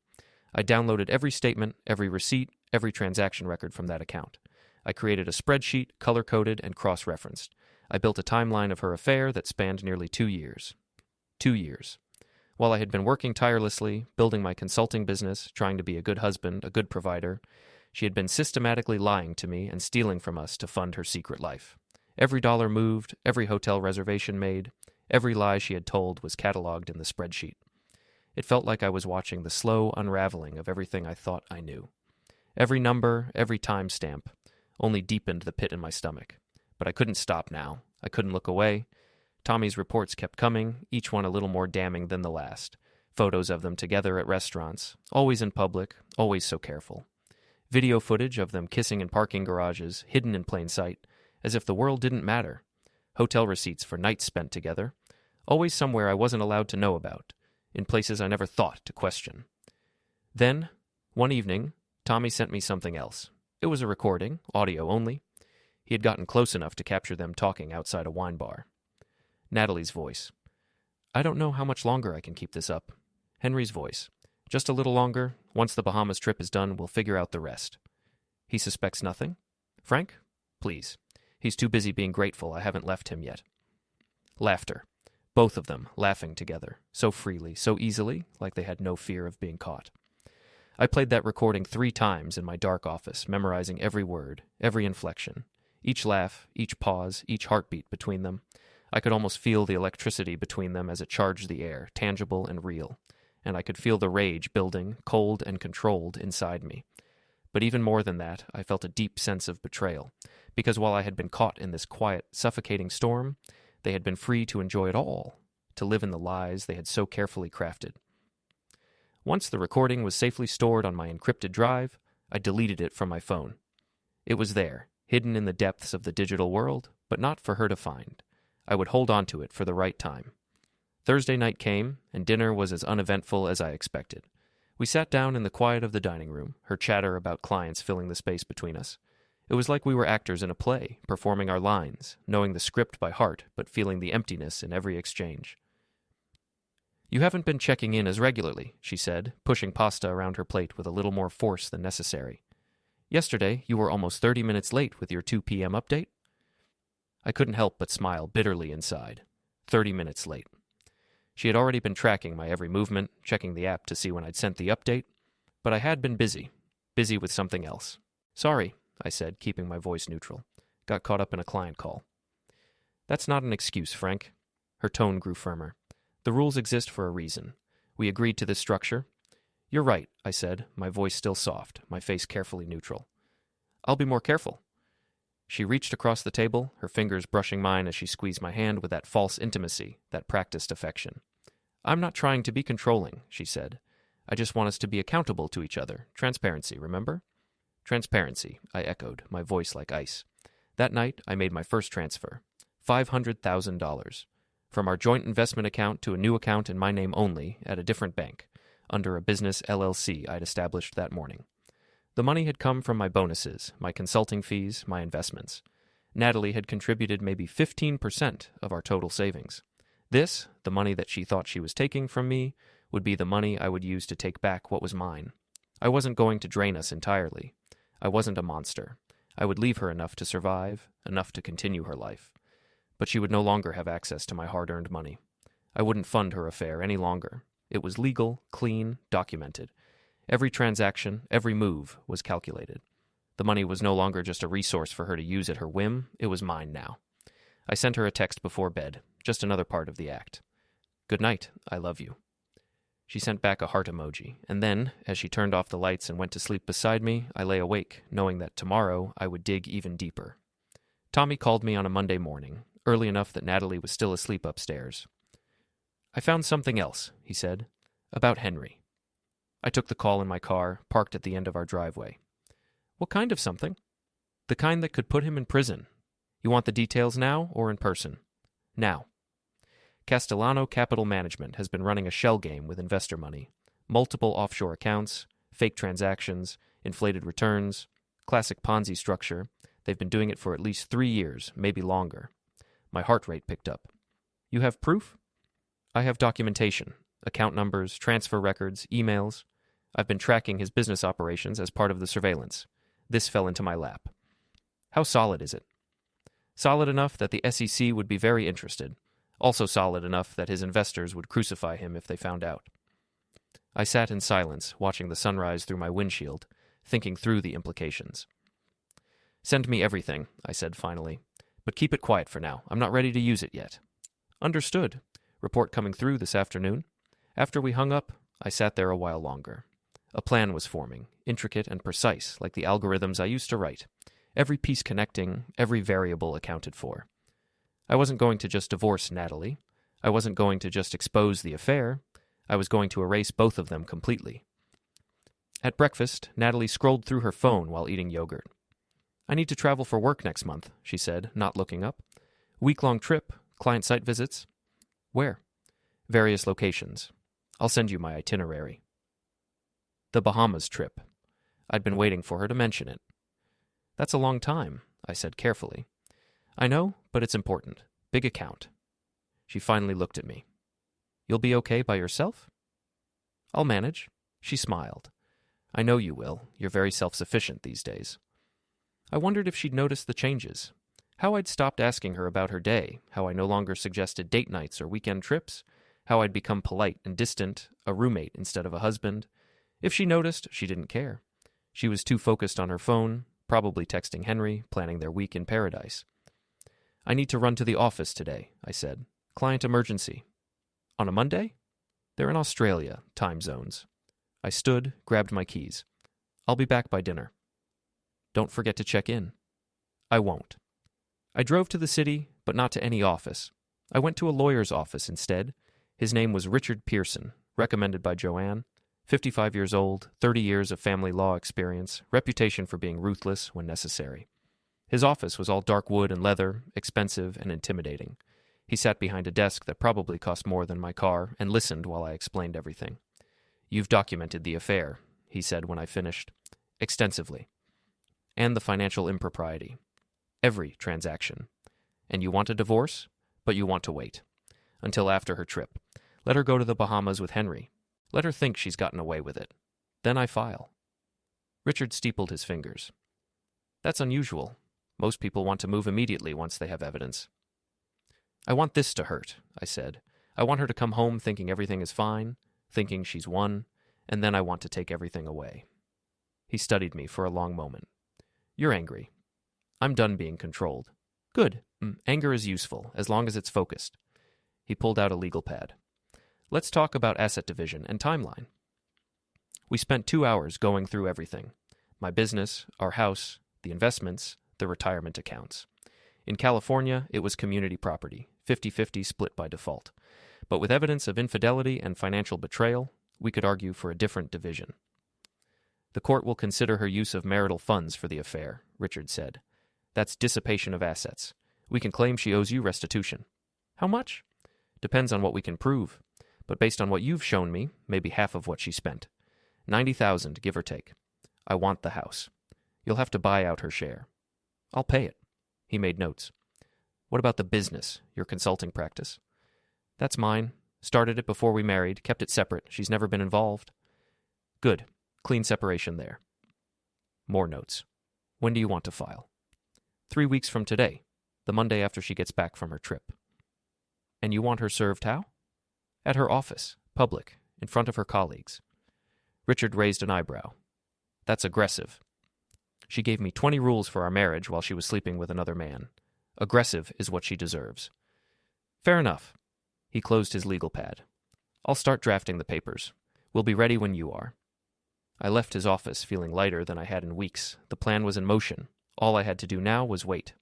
[SPEAKER 1] I downloaded every statement, every receipt, every transaction record from that account. I created a spreadsheet, color-coded and cross-referenced. I built a timeline of her affair that spanned nearly 2 years. 2 years. While I had been working tirelessly, building my consulting business, trying to be a good husband, a good provider, she had been systematically lying to me and stealing from us to fund her secret life. Every dollar moved, every hotel reservation made, every lie she had told was cataloged in the spreadsheet. It felt like I was watching the slow unraveling of everything I thought I knew. Every number, every timestamp, only deepened the pit in my stomach. But I couldn't stop now. I couldn't look away. Tommy's reports kept coming, each one a little more damning than the last. Photos of them together at restaurants, always in public, always so careful. Video footage of them kissing in parking garages, hidden in plain sight, as if the world didn't matter. Hotel receipts for nights spent together, always somewhere I wasn't allowed to know about, in places I never thought to question. Then, one evening, Tommy sent me something else. It was a recording, audio only. He had gotten close enough to capture them talking outside a wine bar. Natalie's voice. I don't know how much longer I can keep this up. Henry's voice. Just a little longer. Once the Bahamas trip is done, we'll figure out the rest. He suspects nothing? Frank? Please. He's too busy being grateful I haven't left him yet. Laughter. Both of them laughing together, so freely, so easily, like they had no fear of being caught. I played that recording 3 times in my dark office, memorizing every word, every inflection, each laugh, each pause, each heartbeat between them. I could almost feel the electricity between them as it charged the air, tangible and real, and I could feel the rage building, cold and controlled, inside me. But even more than that, I felt a deep sense of betrayal, because while I had been caught in this quiet, suffocating storm, they had been free to enjoy it all, to live in the lies they had so carefully crafted. Once the recording was safely stored on my encrypted drive, I deleted it from my phone. It was there, hidden in the depths of the digital world, but not for her to find. I would hold on to it for the right time. Thursday night came, and dinner was as uneventful as I expected. We sat down in the quiet of the dining room, her chatter about clients filling the space between us. It was like we were actors in a play, performing our lines, knowing the script by heart, but feeling the emptiness in every exchange. You haven't been checking in as regularly, she said, pushing pasta around her plate with a little more force than necessary. Yesterday, you were almost 30 minutes late with your 2 p.m. update. I couldn't help but smile bitterly inside. 30 minutes late. She had already been tracking my every movement, checking the app to see when I'd sent the update, but I had been busy with something else. Sorry, I said, keeping my voice neutral. Got caught up in a client call. That's not an excuse, Frank. Her tone grew firmer. The rules exist for a reason. We agreed to this structure. You're right, I said, my voice still soft, my face carefully neutral. I'll be more careful. She reached across the table, her fingers brushing mine as she squeezed my hand with that false intimacy, that practiced affection. I'm not trying to be controlling, she said. I just want us to be accountable to each other. Transparency, remember? Transparency, I echoed, my voice like ice. That night, I made my first transfer. $500,000. From our joint investment account to a new account in my name only at a different bank, under a business LLC I'd established that morning. The money had come from my bonuses, my consulting fees, my investments. Natalie had contributed maybe 15% of our total savings. This, the money that she thought she was taking from me, would be the money I would use to take back what was mine. I wasn't going to drain us entirely. I wasn't a monster. I would leave her enough to survive, enough to continue her life. But she would no longer have access to my hard-earned money. I wouldn't fund her affair any longer. It was legal, clean, documented. Every transaction, every move was calculated. The money was no longer just a resource for her to use at her whim. It was mine now. I sent her a text before bed, just another part of the act. Good night, I love you. She sent back a heart emoji, and then, as she turned off the lights and went to sleep beside me, I lay awake, knowing that tomorrow I would dig even deeper. Tommy called me on a Monday morning, early enough that Natalie was still asleep upstairs. I found something else, he said, about Henry. I took the call in my car, parked at the end of our driveway. What kind of something? The kind that could put him in prison. You want the details now or in person? Now. Castellano Capital Management has been running a shell game with investor money. Multiple offshore accounts, fake transactions, inflated returns, classic Ponzi structure. They've been doing it for at least 3 years, maybe longer. My heart rate picked up. You have proof? I have documentation. Account numbers, transfer records, emails. I've been tracking his business operations as part of the surveillance. This fell into my lap. How solid is it? Solid enough that the SEC would be very interested. Also solid enough that his investors would crucify him if they found out. I sat in silence, watching the sunrise through my windshield, thinking through the implications. Send me everything, I said finally. But keep it quiet for now. I'm not ready to use it yet. Understood. Report coming through this afternoon. After we hung up, I sat there a while longer. A plan was forming, intricate and precise, like the algorithms I used to write. Every piece connecting, every variable accounted for. I wasn't going to just divorce Natalie. I wasn't going to just expose the affair. I was going to erase both of them completely. At breakfast, Natalie scrolled through her phone while eating yogurt. I need to travel for work next month, she said, not looking up. Week-long trip, client site visits. Where? Various locations. I'll send you my itinerary. The Bahamas trip. I'd been waiting for her to mention it. That's a long time, I said carefully. I know, but it's important. Big account. She finally looked at me. You'll be okay by yourself? I'll manage. She smiled. I know you will. You're very self-sufficient these days. I wondered if she'd noticed the changes. How I'd stopped asking her about her day, how I no longer suggested date nights or weekend trips, how I'd become polite and distant, a roommate instead of a husband. If she noticed, she didn't care. She was too focused on her phone, probably texting Henry, planning their week in paradise. I need to run to the office today, I said. Client emergency. On a Monday? They're in Australia, time zones. I stood, grabbed my keys. I'll be back by dinner. Don't forget to check in. I won't. I drove to the city, but not to any office. I went to a lawyer's office instead. His name was Richard Pearson, recommended by Joanne. 55 years old, 30 years of family law experience, reputation for being ruthless when necessary. His office was all dark wood and leather, expensive and intimidating. He sat behind a desk that probably cost more than my car and listened while I explained everything. You've documented the affair, he said when I finished, extensively. And the financial impropriety. Every transaction. And you want a divorce, but you want to wait. Until after her trip. Let her go to the Bahamas with Henry. Let her think she's gotten away with it. Then I file. Richard steepled his fingers. That's unusual. Most people want to move immediately once they have evidence. I want this to hurt, I said. I want her to come home thinking everything is fine, thinking she's won, and then I want to take everything away. He studied me for a long moment. You're angry. I'm done being controlled. Good. Anger is useful, as long as it's focused. He pulled out a legal pad. Let's talk about asset division and timeline. We spent 2 hours going through everything. My business, our house, the investments, the retirement accounts. In California, it was community property, 50-50 split by default. But with evidence of infidelity and financial betrayal, we could argue for a different division. The court will consider her use of marital funds for the affair, Richard said. That's dissipation of assets. We can claim she owes you restitution. How much? Depends on what we can prove. But based on what you've shown me, maybe half of what she spent. $90,000, give or take. I want the house. You'll have to buy out her share. I'll pay it. He made notes. What about the business, your consulting practice? That's mine. Started it before we married, kept it separate. She's never been involved. Good. Clean separation there. More notes. When do you want to file? 3 weeks from today, the Monday after she gets back from her trip. And you want her served how? At her office, public, in front of her colleagues. Richard raised an eyebrow. That's aggressive. She gave me 20 rules for our marriage while she was sleeping with another man. Aggressive is what she deserves. Fair enough. He closed his legal pad. I'll start drafting the papers. We'll be ready when you are. I left his office feeling lighter than I had in weeks. The plan was in motion. All I had to do now was wait.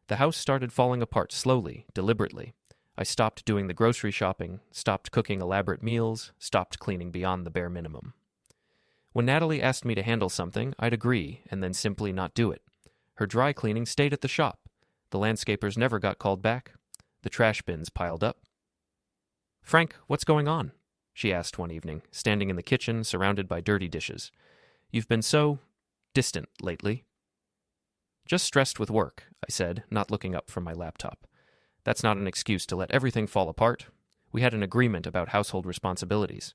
[SPEAKER 1] The house started falling apart slowly, deliberately. I stopped doing the grocery shopping, stopped cooking elaborate meals, stopped cleaning beyond the bare minimum. When Natalie asked me to handle something, I'd agree and then simply not do it. Her dry cleaning stayed at the shop. The landscapers never got called back. The trash bins piled up. Frank, what's going on? She asked one evening, standing in the kitchen surrounded by dirty dishes. You've been so distant lately. Just stressed with work, I said, not looking up from my laptop. That's not an excuse to let everything fall apart. We had an agreement about household responsibilities.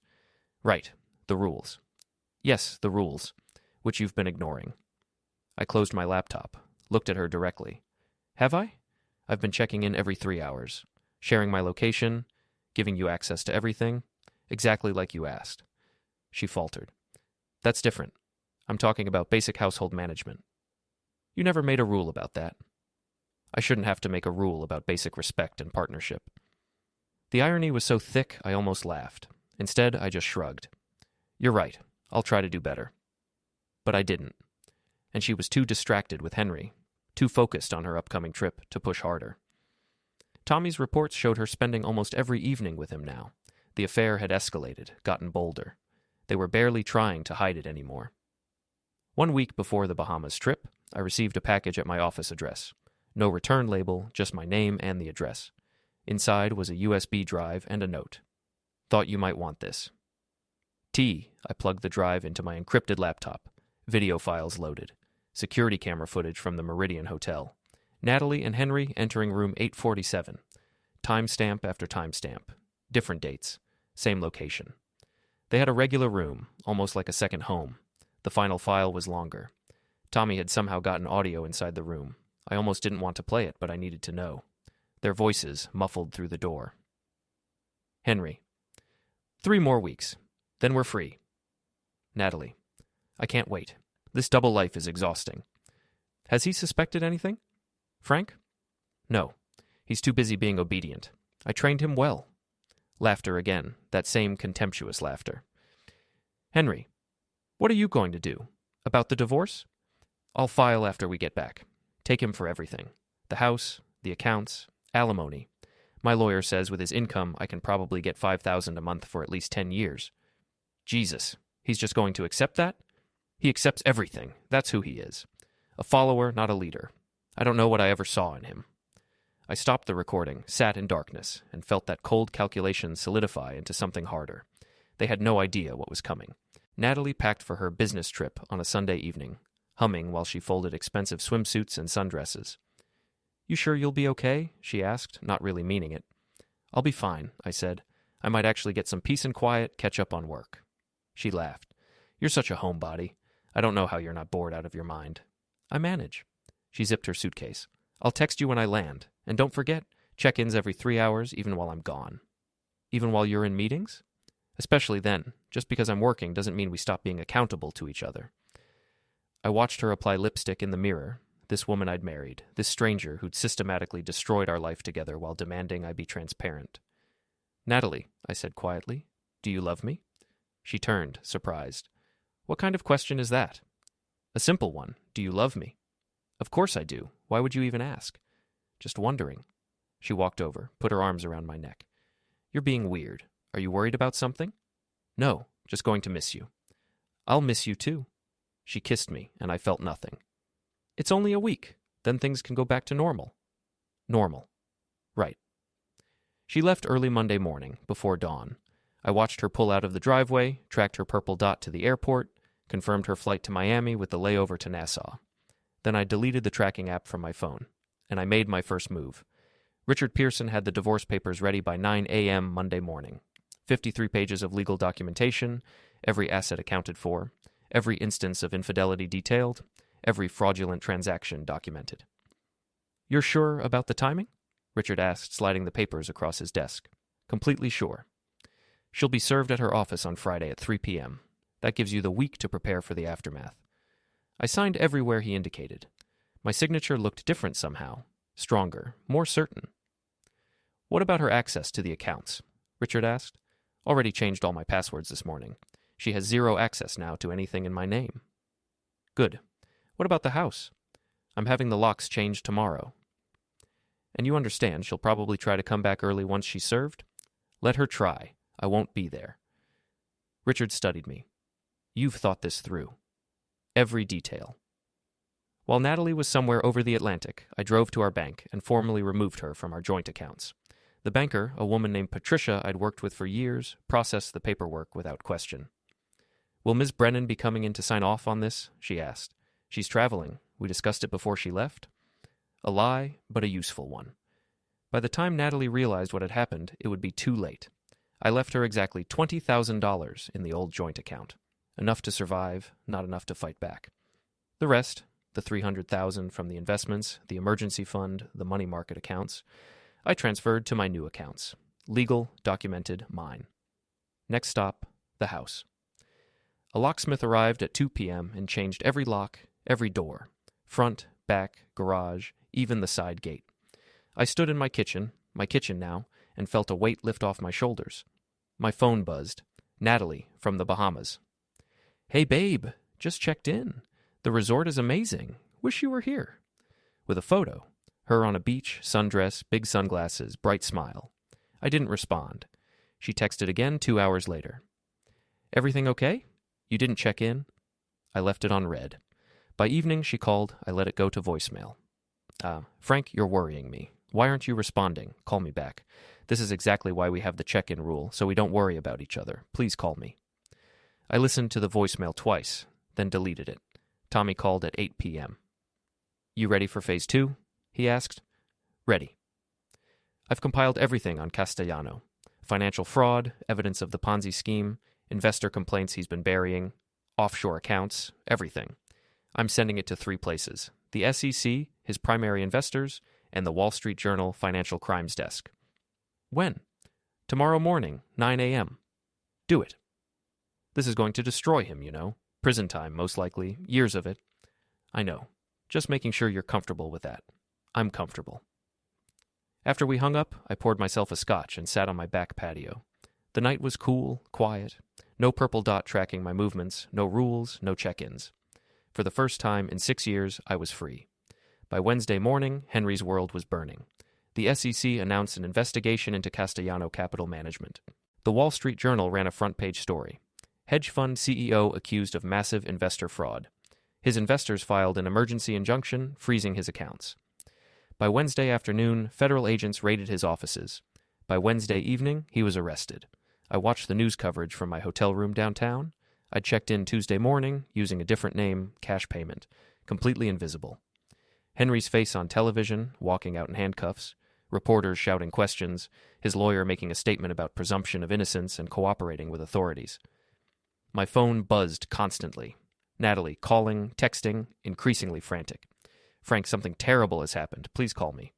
[SPEAKER 1] Right, the rules. Yes, the rules, which you've been ignoring. I closed my laptop, looked at her directly. Have I? I've been checking in every 3 hours, sharing my location, giving you access to everything, exactly like you asked. She faltered. That's different. I'm talking about basic household management. You never made a rule about that. I shouldn't have to make a rule about basic respect and partnership. The irony was so thick I almost laughed. Instead, I just shrugged. You're right. I'll try to do better. But I didn't. And she was too distracted with Henry, too focused on her upcoming trip to push harder. Tommy's reports showed her spending almost every evening with him now. The affair had escalated, gotten bolder. They were barely trying to hide it anymore. 1 week before the Bahamas trip, I received a package at my office address. No return label, just my name and the address. Inside was a USB drive and a note. Thought you might want this. I plugged the drive into my encrypted laptop. Video files loaded. Security camera footage from the Meridian Hotel. Natalie and Henry entering room 847. Timestamp after timestamp. Different dates. Same location. They had a regular room, almost like a second home. The final file was longer. Tommy had somehow gotten audio inside the room. I almost didn't want to play it, but I needed to know. Their voices muffled through the door. Henry. 3 more weeks. Then we're free. Natalie. I can't wait. This double life is exhausting. Has he suspected anything? Frank? No. He's too busy being obedient. I trained him well. Laughter again, that same contemptuous laughter. Henry. What are you going to do? About the divorce? I'll file after we get back. Take him for everything. The house, the accounts, alimony. My lawyer says with his income I can probably get $5,000 a month for at least 10 years. Jesus, he's just going to accept that? He accepts everything. That's who he is. A follower, not a leader. I don't know what I ever saw in him. I stopped the recording, sat in darkness, and felt that cold calculation solidify into something harder. They had no idea what was coming. Natalie packed for her business trip on a Sunday evening, humming while she folded expensive swimsuits and sundresses. You sure you'll be okay? She asked, not really meaning it. I'll be fine, I said. I might actually get some peace and quiet, catch up on work. She laughed. You're such a homebody. I don't know how you're not bored out of your mind. I manage. She zipped her suitcase. I'll text you when I land. And don't forget, check-ins every 3 hours, even while I'm gone. Even while you're in meetings? Especially then. Just because I'm working doesn't mean we stop being accountable to each other. I watched her apply lipstick in the mirror. This woman I'd married. This stranger who'd systematically destroyed our life together while demanding I be transparent. Natalie, I said quietly, do you love me? She turned, surprised. What kind of question is that? A simple one. Do you love me? Of course I do. Why would you even ask? Just wondering. She walked over, put her arms around my neck. You're being weird. Are you worried about something? No, just going to miss you. I'll miss you too. She kissed me, and I felt nothing. It's only a week. Then things can go back to normal. Normal. Right. She left early Monday morning, before dawn. I watched her pull out of the driveway, tracked her purple dot to the airport, confirmed her flight to Miami with the layover to Nassau. Then I deleted the tracking app from my phone, and I made my first move. Richard Pearson had the divorce papers ready by 9 a.m. Monday morning. 53 pages of legal documentation, every asset accounted for, every instance of infidelity detailed, every fraudulent transaction documented. You're sure about the timing? Richard asked, sliding the papers across his desk. Completely sure. She'll be served at her office on Friday at 3 p.m. That gives you the week to prepare for the aftermath. I signed everywhere he indicated. My signature looked different somehow, stronger, more certain. What about her access to the accounts? Richard asked. Already changed all my passwords this morning. She has 0 access now to anything in my name. Good. What about the house? I'm having the locks changed tomorrow. And you understand she'll probably try to come back early once she's served? Let her try. I won't be there. Richard studied me. You've thought this through. Every detail. While Natalie was somewhere over the Atlantic, I drove to our bank and formally removed her from our joint accounts. The banker, a woman named Patricia I'd worked with for years, processed the paperwork without question. Will Ms. Brennan be coming in to sign off on this? She asked. She's traveling. We discussed it before she left. A lie, but a useful one. By the time Natalie realized what had happened, it would be too late. I left her exactly $20,000 in the old joint account. Enough to survive, not enough to fight back. The rest, the $300,000 from the investments, the emergency fund, the money market accounts, I transferred to my new accounts. Legal, documented, mine. Next stop, the house. A locksmith arrived at 2 p.m. and changed every lock, every door. Front, back, garage, even the side gate. I stood in my kitchen now, and felt a weight lift off my shoulders. My phone buzzed. Natalie, from the Bahamas. "Hey, babe, just checked in. The resort is amazing. Wish you were here." With a photo. Her on a beach, sundress, big sunglasses, bright smile. I didn't respond. She texted again 2 hours later. "Everything okay? You didn't check in?" I left it on red. By evening, she called. I let it go to voicemail. Frank, you're worrying me. Why aren't you responding? Call me back. This is exactly why we have the check-in rule, so we don't worry about each other. Please call me." I listened to the voicemail twice, then deleted it. Tommy called at 8 p.m. "You ready for phase 2? He asked. "Ready." I've compiled everything on Castellano. Financial fraud, evidence of the Ponzi scheme, investor complaints he's been burying, offshore accounts, everything. I'm sending it to 3 places: the SEC, his primary investors, and the Wall Street Journal Financial Crimes Desk. When? Tomorrow morning, 9 a.m. Do it. This is going to destroy him, you know. Prison time, most likely. Years of it. I know. Just making sure you're comfortable with that. I'm comfortable. After we hung up, I poured myself a scotch and sat on my back patio. The night was cool, quiet. No purple dot tracking my movements, no rules, no check-ins. For the first time in 6 years, I was free. By Wednesday morning, Henry's world was burning. The SEC announced an investigation into Castellano Capital Management. The Wall Street Journal ran a front-page story. Hedge fund CEO accused of massive investor fraud. His investors filed an emergency injunction, freezing his accounts. By Wednesday afternoon, federal agents raided his offices. By Wednesday evening, he was arrested. I watched the news coverage from my hotel room downtown. I checked in Tuesday morning, using a different name, cash payment, completely invisible. Henry's face on television, walking out in handcuffs, reporters shouting questions, his lawyer making a statement about presumption of innocence and cooperating with authorities. My phone buzzed constantly. Natalie calling, texting, increasingly frantic. "Frank, something terrible has happened. Please call me."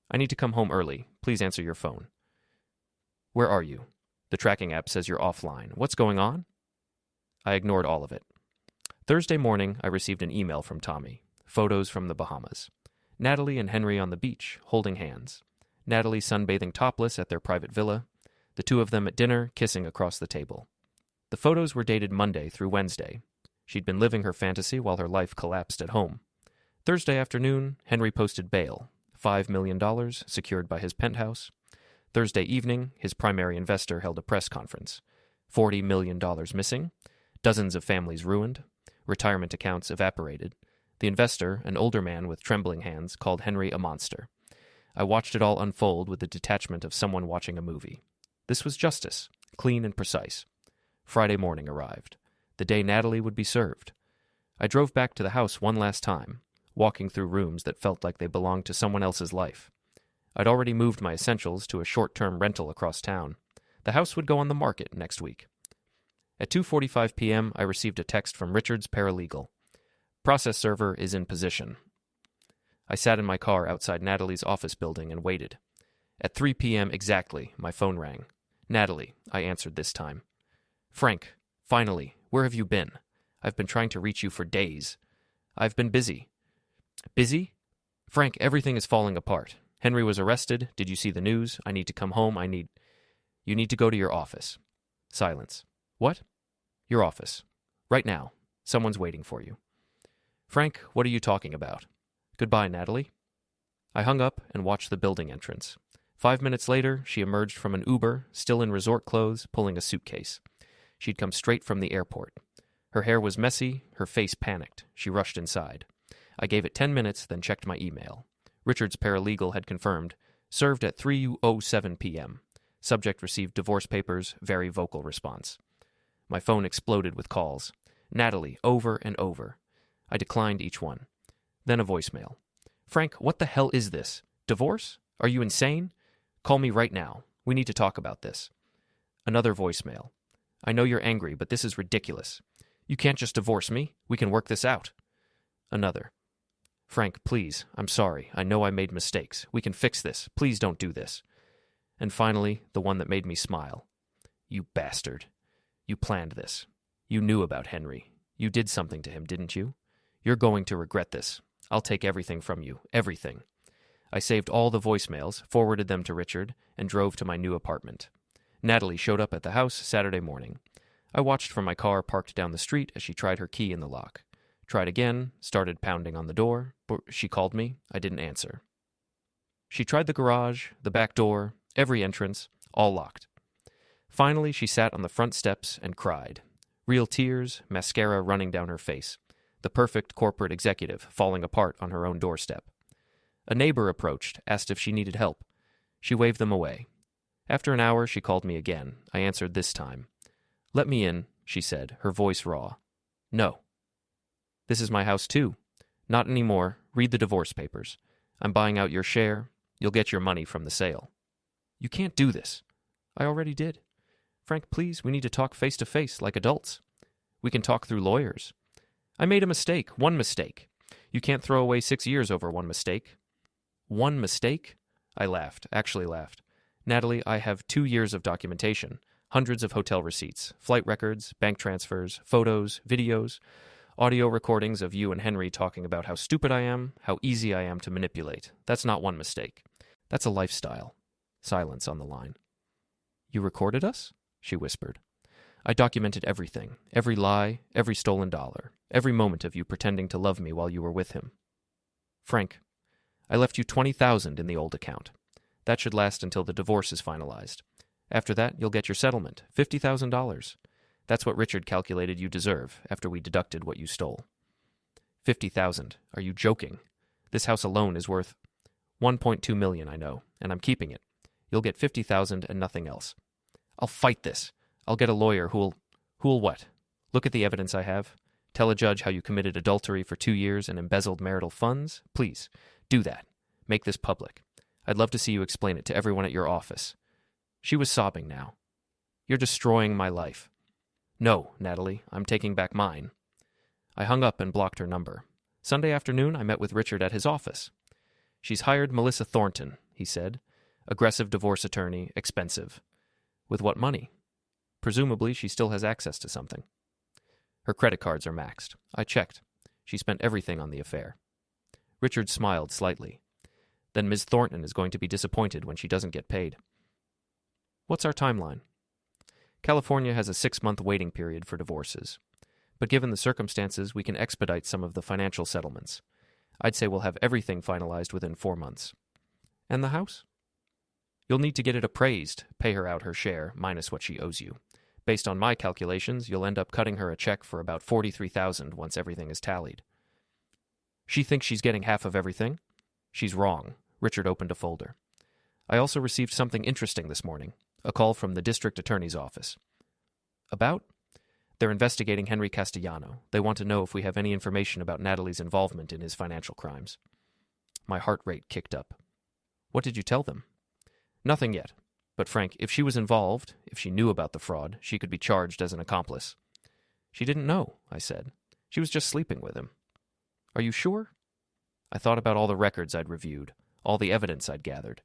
[SPEAKER 1] "I need to come home early. Please answer your phone." "Where are you? The tracking app says you're offline. What's going on?" I ignored all of it. Thursday morning, I received an email from Tommy. Photos from the Bahamas. Natalie and Henry on the beach, holding hands. Natalie sunbathing topless at their private villa. The two of them at dinner, kissing across the table. The photos were dated Monday through Wednesday. She'd been living her fantasy while her life collapsed at home. Thursday afternoon, Henry posted bail, $5 million secured by his penthouse. Thursday evening, his primary investor held a press conference. $40 million missing. Dozens of families ruined. Retirement accounts evaporated. The investor, an older man with trembling hands, called Henry a monster. I watched it all unfold with the detachment of someone watching a movie. This was justice, clean and precise. Friday morning arrived, the day Natalie would be served. I drove back to the house one last time, walking through rooms that felt like they belonged to someone else's life. I'd already moved my essentials to a short-term rental across town. The house would go on the market next week. At 2:45 p.m., I received a text from Richard's paralegal. "Process server is in position." I sat in my car outside Natalie's office building and waited. At 3 p.m. exactly, my phone rang. "Natalie," I answered this time. "Frank, finally, where have you been? I've been trying to reach you for days." "I've been busy." "Busy?" "Frank, everything is falling apart. Henry was arrested. Did you see the news? I need to come home. You need to go to your office." Silence. "What?" "Your office. Right now. Someone's waiting for you." "Frank, what are you talking about?" "Goodbye, Natalie." I hung up and watched the building entrance. 5 minutes later, she emerged from an Uber, still in resort clothes, pulling a suitcase. She'd come straight from the airport. Her hair was messy, her face panicked. She rushed inside. I gave it 10 minutes, then checked my email. Richard's paralegal had confirmed, served at 3:07 p.m. Subject received divorce papers, very vocal response. My phone exploded with calls. Natalie, over and over. I declined each one. Then a voicemail. "Frank, what the hell is this? Divorce? Are you insane? Call me right now. We need to talk about this." Another voicemail. I know you're angry, but this is ridiculous. You can't just divorce me. We can work this out. Another. Frank, please, I'm sorry. I know I made mistakes. We can fix this. Please don't do this. And finally, the one that made me smile. You bastard. You planned this. You knew about Henry. You did something to him, didn't you? You're going to regret this. I'll take everything from you. Everything. I saved all the voicemails, forwarded them to Richard, and drove to my new apartment. Natalie showed up at the house Saturday morning. I watched from my car parked down the street as she tried her key in the lock. Tried again, started pounding on the door, but she called me. I didn't answer. She tried the garage, the back door, every entrance, all locked. Finally, she sat on the front steps and cried. Real tears, mascara running down her face. The perfect corporate executive falling apart on her own doorstep. A neighbor approached, asked if she needed help. She waved them away. After an hour, she called me again. I answered this time. Let me in, she said, her voice raw. No. This is my house too. Not anymore. Read the divorce papers. I'm buying out your share. You'll get your money from the sale. You can't do this. I already did. Frank, please, we need to talk face to face like adults. We can talk through lawyers. I made a mistake, one mistake. You can't throw away 6 years over one mistake. One mistake? I laughed, actually laughed. Natalie, I have 2 years of documentation, hundreds of hotel receipts, flight records, bank transfers, photos, videos, audio recordings of you and Henry talking about how stupid I am, how easy I am to manipulate. That's not one mistake. That's a lifestyle. Silence on the line. You recorded us? She whispered. I documented everything, every lie, every stolen dollar, every moment of you pretending to love me while you were with him. Frank, I left you $20,000 in the old account. That should last until the divorce is finalized. After that, you'll get your settlement, $50,000. That's what Richard calculated you deserve after we deducted what you stole. $50,000. Are you joking? This house alone is worth $1.2 million, I know, and I'm keeping it. You'll get $50,000 and nothing else. I'll fight this. I'll get a lawyer who'll what? Look at the evidence I have. Tell a judge how you committed adultery for 2 years and embezzled marital funds? Please, do that. Make this public. I'd love to see you explain it to everyone at your office. She was sobbing now. You're destroying my life. No, Natalie, I'm taking back mine. I hung up and blocked her number. Sunday afternoon, I met with Richard at his office. She's hired Melissa Thornton, he said. Aggressive divorce attorney, expensive. With what money? Presumably, she still has access to something. Her credit cards are maxed. I checked. She spent everything on the affair. Richard smiled slightly. Then Ms. Thornton is going to be disappointed when she doesn't get paid. What's our timeline? California has a 6-month waiting period for divorces. But given the circumstances, we can expedite some of the financial settlements. I'd say we'll have everything finalized within 4 months. And the house? You'll need to get it appraised, pay her out her share, minus what she owes you. Based on my calculations, you'll end up cutting her a check for about $43,000 once everything is tallied. She thinks she's getting half of everything? She's wrong. Richard opened a folder. I also received something interesting this morning, a call from the district attorney's office. About? They're investigating Henry Castellano. They want to know if we have any information about Natalie's involvement in his financial crimes. My heart rate kicked up. What did you tell them? Nothing yet. But Frank, if she was involved, if she knew about the fraud, she could be charged as an accomplice. She didn't know, I said. She was just sleeping with him. Are you sure? I thought about all the records I'd reviewed, all the evidence I'd gathered.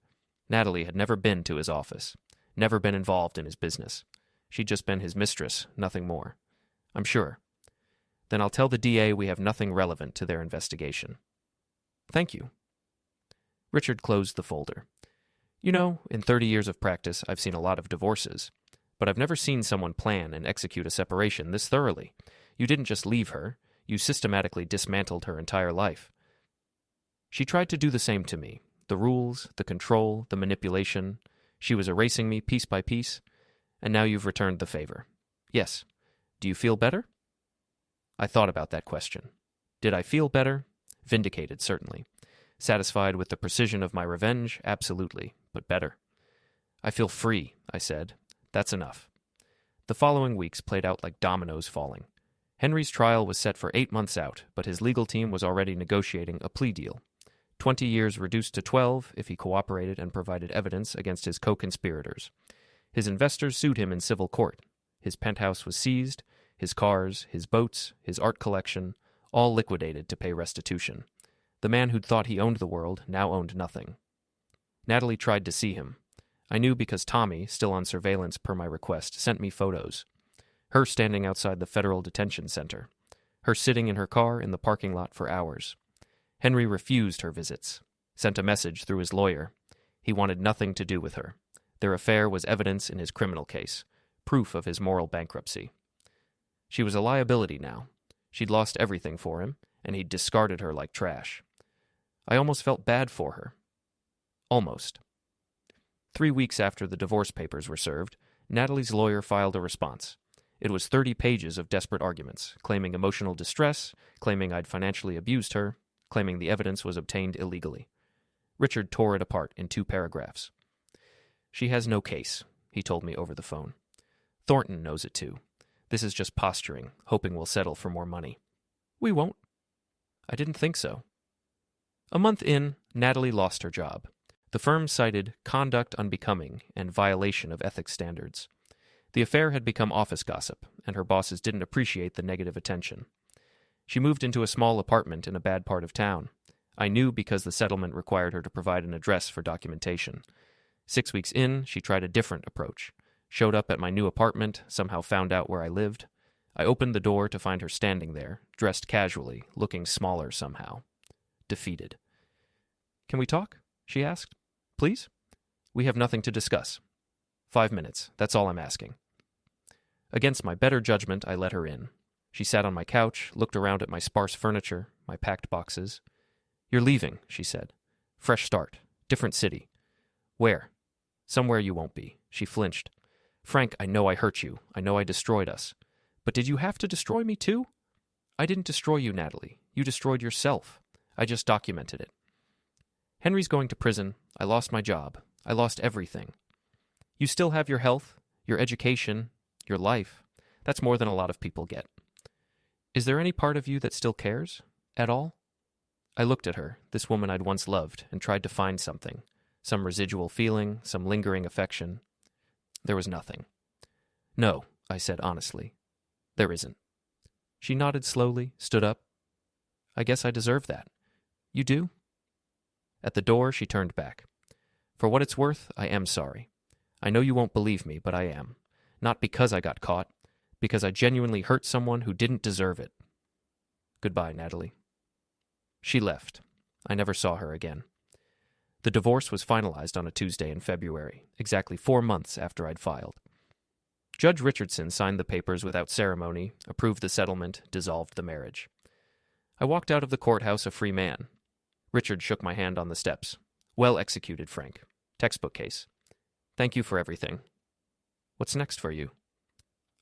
[SPEAKER 1] Natalie had never been to his office, never been involved in his business. She'd just been his mistress, nothing more. I'm sure. Then I'll tell the DA we have nothing relevant to their investigation. Thank you. Richard closed the folder. You know, in 30 years of practice, I've seen a lot of divorces, but I've never seen someone plan and execute a separation this thoroughly. You didn't just leave her, you systematically dismantled her entire life. She tried to do the same to me. The rules, the control, the manipulation. She was erasing me piece by piece, and now you've returned the favor. Yes. Do you feel better? I thought about that question. Did I feel better? Vindicated, certainly. Satisfied with the precision of my revenge? Absolutely, but better. I feel free, I said. That's enough. The following weeks played out like dominoes falling. Henry's trial was set for 8 months out, but his legal team was already negotiating a plea deal. 20 years reduced to 12 if he cooperated and provided evidence against his co-conspirators. His investors sued him in civil court. His penthouse was seized, his cars, his boats, his art collection, all liquidated to pay restitution. The man who'd thought he owned the world now owned nothing. Natalie tried to see him. I knew because Tommy, still on surveillance per my request, sent me photos. Her standing outside the federal detention center. Her sitting in her car in the parking lot for hours. Henry refused her visits. Sent a message through his lawyer. He wanted nothing to do with her. Their affair was evidence in his criminal case. Proof of his moral bankruptcy. She was a liability now. She'd lost everything for him, and he'd discarded her like trash. I almost felt bad for her. Almost. 3 weeks after the divorce papers were served, Natalie's lawyer filed a response. It was 30 pages of desperate arguments, claiming emotional distress, claiming I'd financially abused her, claiming the evidence was obtained illegally. Richard tore it apart in 2 paragraphs. She has no case, he told me over the phone. Thornton knows it too. This is just posturing, hoping we'll settle for more money. We won't. I didn't think so. A month in, Natalie lost her job. The firm cited conduct unbecoming and violation of ethics standards. The affair had become office gossip, and her bosses didn't appreciate the negative attention. She moved into a small apartment in a bad part of town. I knew because the settlement required her to provide an address for documentation. 6 weeks in, she tried a different approach. Showed up at my new apartment, somehow found out where I lived. I opened the door to find her standing there, dressed casually, looking smaller somehow. Defeated. Can we talk? She asked. Please? We have nothing to discuss. 5 minutes, that's all I'm asking. Against my better judgment, I let her in. She sat on my couch, looked around at my sparse furniture, my packed boxes. You're leaving, she said. Fresh start. Different city. Where? Somewhere you won't be. She flinched. Frank, I know I hurt you. I know I destroyed us. But did you have to destroy me too? I didn't destroy you, Natalie. You destroyed yourself. I just documented it. Henry's going to prison. I lost my job. I lost everything. You still have your health, your education, your life. That's more than a lot of people get. Is there any part of you that still cares? At all? I looked at her, this woman I'd once loved, and tried to find something. Some residual feeling, some lingering affection. There was nothing. No, I said honestly. There isn't. She nodded slowly, stood up. I guess I deserve that. You do? At the door, she turned back. For what it's worth, I am sorry. I know you won't believe me, but I am. Not because I got caught, because I genuinely hurt someone who didn't deserve it. Goodbye, Natalie. She left. I never saw her again. The divorce was finalized on a Tuesday in February, exactly 4 months after I'd filed. Judge Richardson signed the papers without ceremony, approved the settlement, dissolved the marriage. I walked out of the courthouse a free man. Richard shook my hand on the steps. Well executed, Frank. Textbook case. Thank you for everything. What's next for you?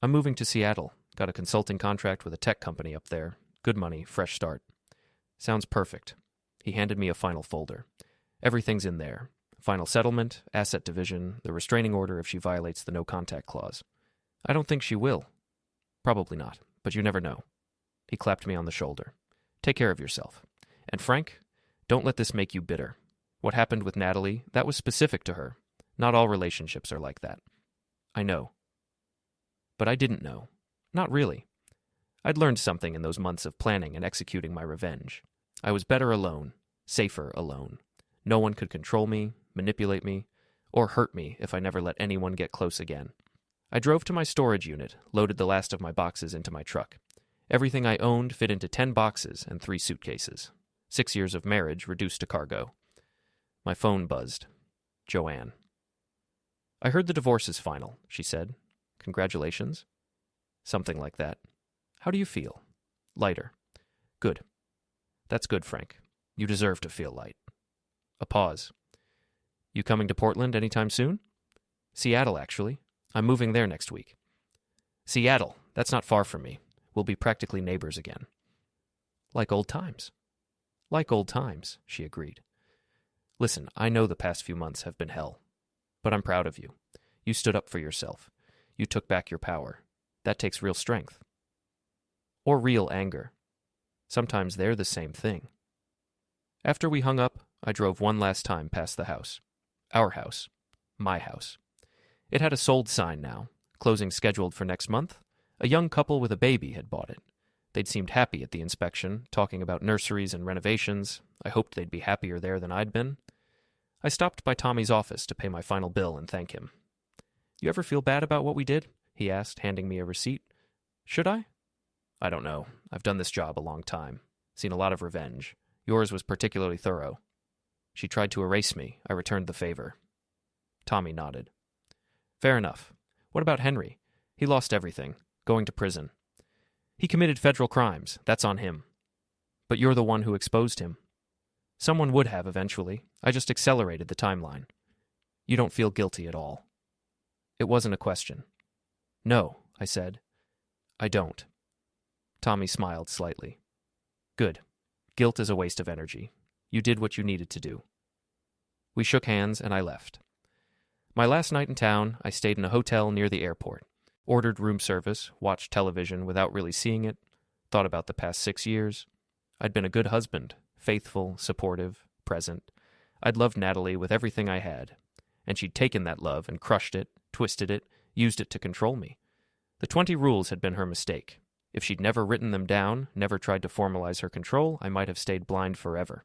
[SPEAKER 1] I'm moving to Seattle. Got a consulting contract with a tech company up there. Good money, fresh start. Sounds perfect. He handed me a final folder. Everything's in there. Final settlement, asset division, the restraining order if she violates the no-contact clause. I don't think she will. Probably not, but you never know. He clapped me on the shoulder. Take care of yourself. And Frank, don't let this make you bitter. What happened with Natalie, that was specific to her. Not all relationships are like that. I know. But I didn't know. Not really. I'd learned something in those months of planning and executing my revenge. I was better alone, safer alone. No one could control me, manipulate me, or hurt me if I never let anyone get close again. I drove to my storage unit, loaded the last of my boxes into my truck. Everything I owned fit into 10 boxes and 3 suitcases. 6 years of marriage reduced to cargo. My phone buzzed. Joanne. I heard the divorce is final, she said. Congratulations. Something like that. How do you feel? Lighter. Good. That's good, Frank. You deserve to feel light. A pause. You coming to Portland anytime soon? Seattle, actually. I'm moving there next week. Seattle. That's not far from me. We'll be practically neighbors again. Like old times. Like old times, she agreed. Listen, I know the past few months have been hell. But I'm proud of you. You stood up for yourself. You took back your power. That takes real strength. Or real anger. Sometimes they're the same thing. After we hung up, I drove one last time past the house. Our house. My house. It had a sold sign now. closing scheduled for next month. A young couple with a baby had bought it. They'd seemed happy at the inspection, talking about nurseries and renovations. I hoped they'd be happier there than I'd been. I stopped by Tommy's office to pay my final bill and thank him. "You ever feel bad about what we did?" he asked, handing me a receipt. "Should I?" "I don't know. I've done this job a long time. Seen a lot of revenge. Yours was particularly thorough." "She tried to erase me. I returned the favor." Tommy nodded. "Fair enough. What about Henry? He lost everything. Going to prison. He committed federal crimes. That's on him. But you're the one who exposed him." "Someone would have eventually. I just accelerated the timeline." "You don't feel guilty at all?" It wasn't a question. "No," I said. "I don't." Tommy smiled slightly. "Good. Guilt is a waste of energy. You did what you needed to do." We shook hands and I left. My last night in town, I stayed in a hotel near the airport. Ordered room service, watched television without really seeing it, thought about the past 6 years. I'd been a good husband, faithful, supportive, present. I'd loved Natalie with everything I had, and she'd taken that love and crushed it, twisted it, used it to control me. The 20 rules had been her mistake. If she'd never written them down, never tried to formalize her control, I might have stayed blind forever.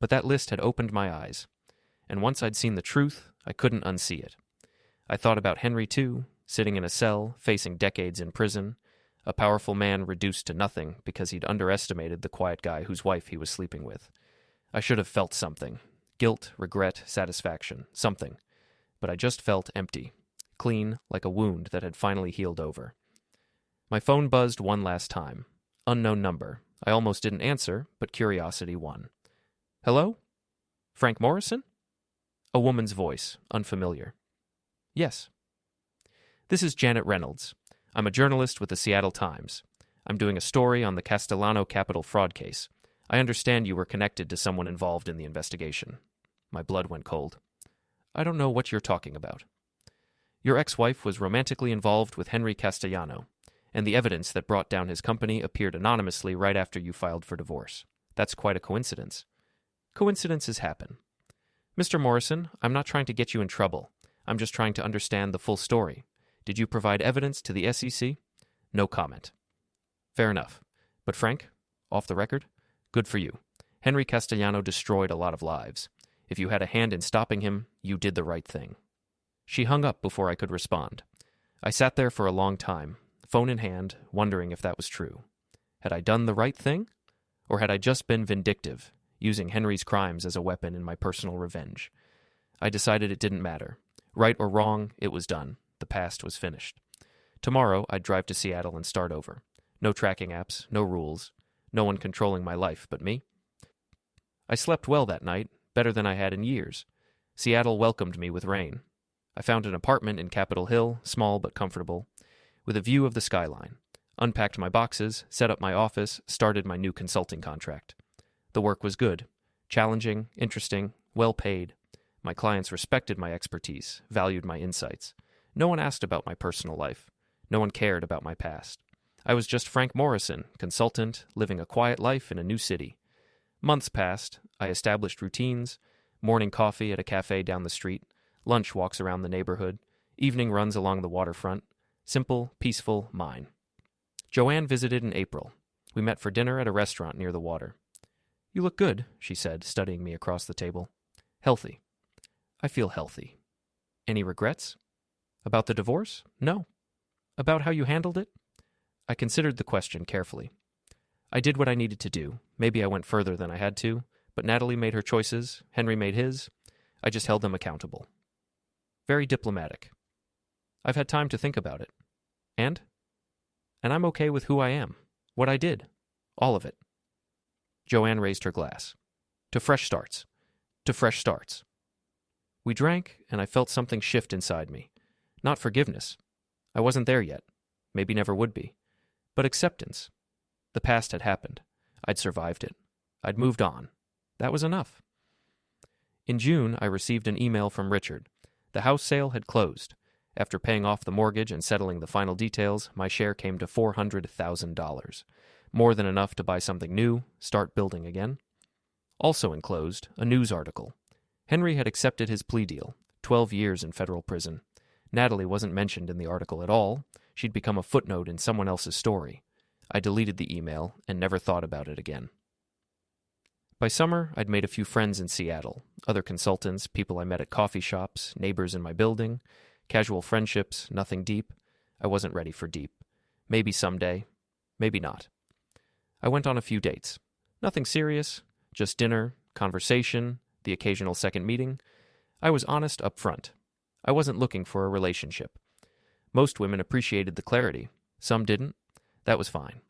[SPEAKER 1] But that list had opened my eyes, and once I'd seen the truth, I couldn't unsee it. I thought about Henry, too, sitting in a cell, facing decades in prison, a powerful man reduced to nothing because he'd underestimated the quiet guy whose wife he was sleeping with. I should have felt something. Guilt, regret, satisfaction, something. But I just felt empty, clean, like a wound that had finally healed over. My phone buzzed one last time. Unknown number. I almost didn't answer, but curiosity won. "Hello? Frank Morrison?" A woman's voice, unfamiliar. "Yes." "This is Janet Reynolds. I'm a journalist with the Seattle Times. I'm doing a story on the Castellano Capital fraud case. I understand you were connected to someone involved in the investigation." My blood went cold. "I don't know what you're talking about." "Your ex-wife was romantically involved with Henry Castellano, and the evidence that brought down his company appeared anonymously right after you filed for divorce. That's quite a coincidence." "Coincidences happen." "Mr. Morrison, I'm not trying to get you in trouble. I'm just trying to understand the full story. Did you provide evidence to the SEC?" "No comment." "Fair enough. But Frank, off the record, good for you. Henry Castellano destroyed a lot of lives. If you had a hand in stopping him, you did the right thing." She hung up before I could respond. I sat there for a long time, phone in hand, wondering if that was true. Had I done the right thing? Or had I just been vindictive, using Henry's crimes as a weapon in my personal revenge? I decided it didn't matter. Right or wrong, it was done. The past was finished. Tomorrow, I'd drive to Seattle and start over. No tracking apps, no rules, no one controlling my life but me. I slept well that night, better than I had in years. Seattle welcomed me with rain. I found an apartment in Capitol Hill, small but comfortable, with a view of the skyline. Unpacked my boxes, set up my office, started my new consulting contract. The work was good, challenging, interesting, well paid. My clients respected my expertise, valued my insights. No one asked about my personal life. No one cared about my past. I was just Frank Morrison, consultant, living a quiet life in a new city. Months passed. I established routines, morning coffee at a cafe down the street, lunch walks around the neighborhood, evening runs along the waterfront. Simple, peaceful, mine. Joanne visited in April. We met for dinner at a restaurant near the water. "You look good," she said, studying me across the table. "Healthy." "I feel healthy." "Any regrets?" "About the divorce? No." "About how you handled it?" I considered the question carefully. I did what I needed to do. Maybe I went further than I had to, but Natalie made her choices, Henry made his. I just held them accountable. Very diplomatic. I've had time to think about it. And I'm okay with who I am, what I did, all of it. Joanne raised her glass. To fresh starts. To fresh starts. We drank, and I felt something shift inside me. Not forgiveness. I wasn't there yet. Maybe never would be. But acceptance. The past had happened. I'd survived it. I'd moved on. That was enough. In June, I received an email from Richard. The house sale had closed. After paying off the mortgage and settling the final details, my share came to $400,000. More than enough to buy something new, start building again. Also enclosed, a news article. Henry had accepted his plea deal, 12 years in federal prison. Natalie wasn't mentioned in the article at all. She'd become a footnote in someone else's story. I deleted the email and never thought about it again. By summer, I'd made a few friends in Seattle, other consultants, people I met at coffee shops, neighbors in my building, casual friendships, nothing deep. I wasn't ready for deep. Maybe someday, maybe not. I went on a few dates. Nothing serious, just dinner, conversation, the occasional second meeting. I was honest up front. I wasn't looking for a relationship. Most women appreciated the clarity. Some didn't. That was fine.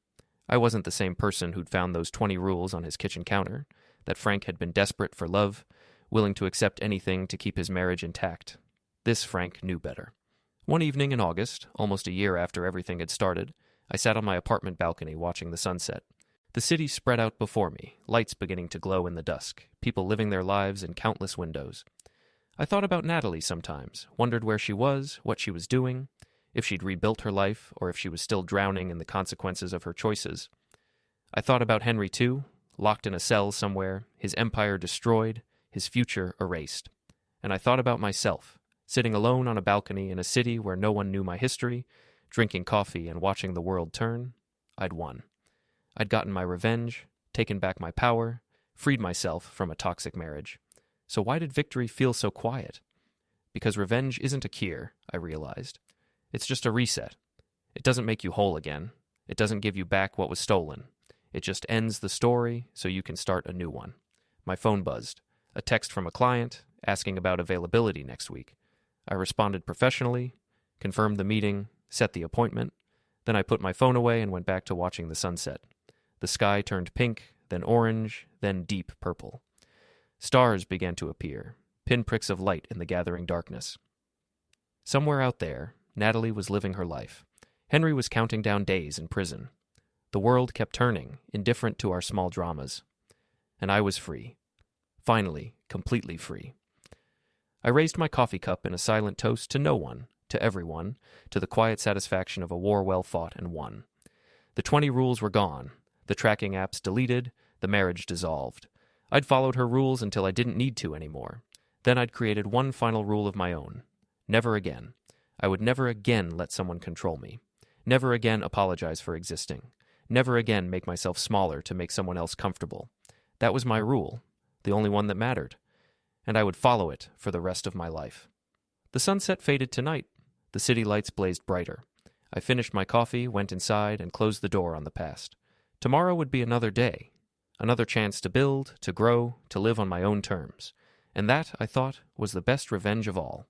[SPEAKER 1] I wasn't the same person who'd found those 20 rules on his kitchen counter, that Frank had been desperate for love, willing to accept anything to keep his marriage intact. This Frank knew better. One evening in August, almost a year after everything had started, I sat on my apartment balcony watching the sunset. The city spread out before me, lights beginning to glow in the dusk, people living their lives in countless windows. I thought about Natalie sometimes, wondered where she was, what she was doing, if she'd rebuilt her life, or if she was still drowning in the consequences of her choices. I thought about Henry, too, locked in a cell somewhere, his empire destroyed, his future erased. And I thought about myself, sitting alone on a balcony in a city where no one knew my history, drinking coffee and watching the world turn. I'd won. I'd gotten my revenge, taken back my power, freed myself from a toxic marriage. So why did victory feel so quiet? Because revenge isn't a cure, I realized. It's just a reset. It doesn't make you whole again. It doesn't give you back what was stolen. It just ends the story so you can start a new one. My phone buzzed. A text from a client asking about availability next week. I responded professionally, confirmed the meeting, set the appointment. Then I put my phone away and went back to watching the sunset. The sky turned pink, then orange, then deep purple. Stars began to appear, pinpricks of light in the gathering darkness. Somewhere out there, Natalie was living her life. Henry was counting down days in prison. The world kept turning, indifferent to our small dramas. And I was free. Finally, completely free. I raised my coffee cup in a silent toast to no one, to everyone, to the quiet satisfaction of a war well fought and won. The 20 rules were gone, the tracking apps deleted, the marriage dissolved. I'd followed her rules until I didn't need to anymore. Then I'd created one final rule of my own. Never again. I would never again let someone control me. Never again apologize for existing. Never again make myself smaller to make someone else comfortable. That was my rule, the only one that mattered. And I would follow it for the rest of my life. The sunset faded to night. The city lights blazed brighter. I finished my coffee, went inside, and closed the door on the past. Tomorrow would be another day. Another chance to build, to grow, to live on my own terms. And that, I thought, was the best revenge of all.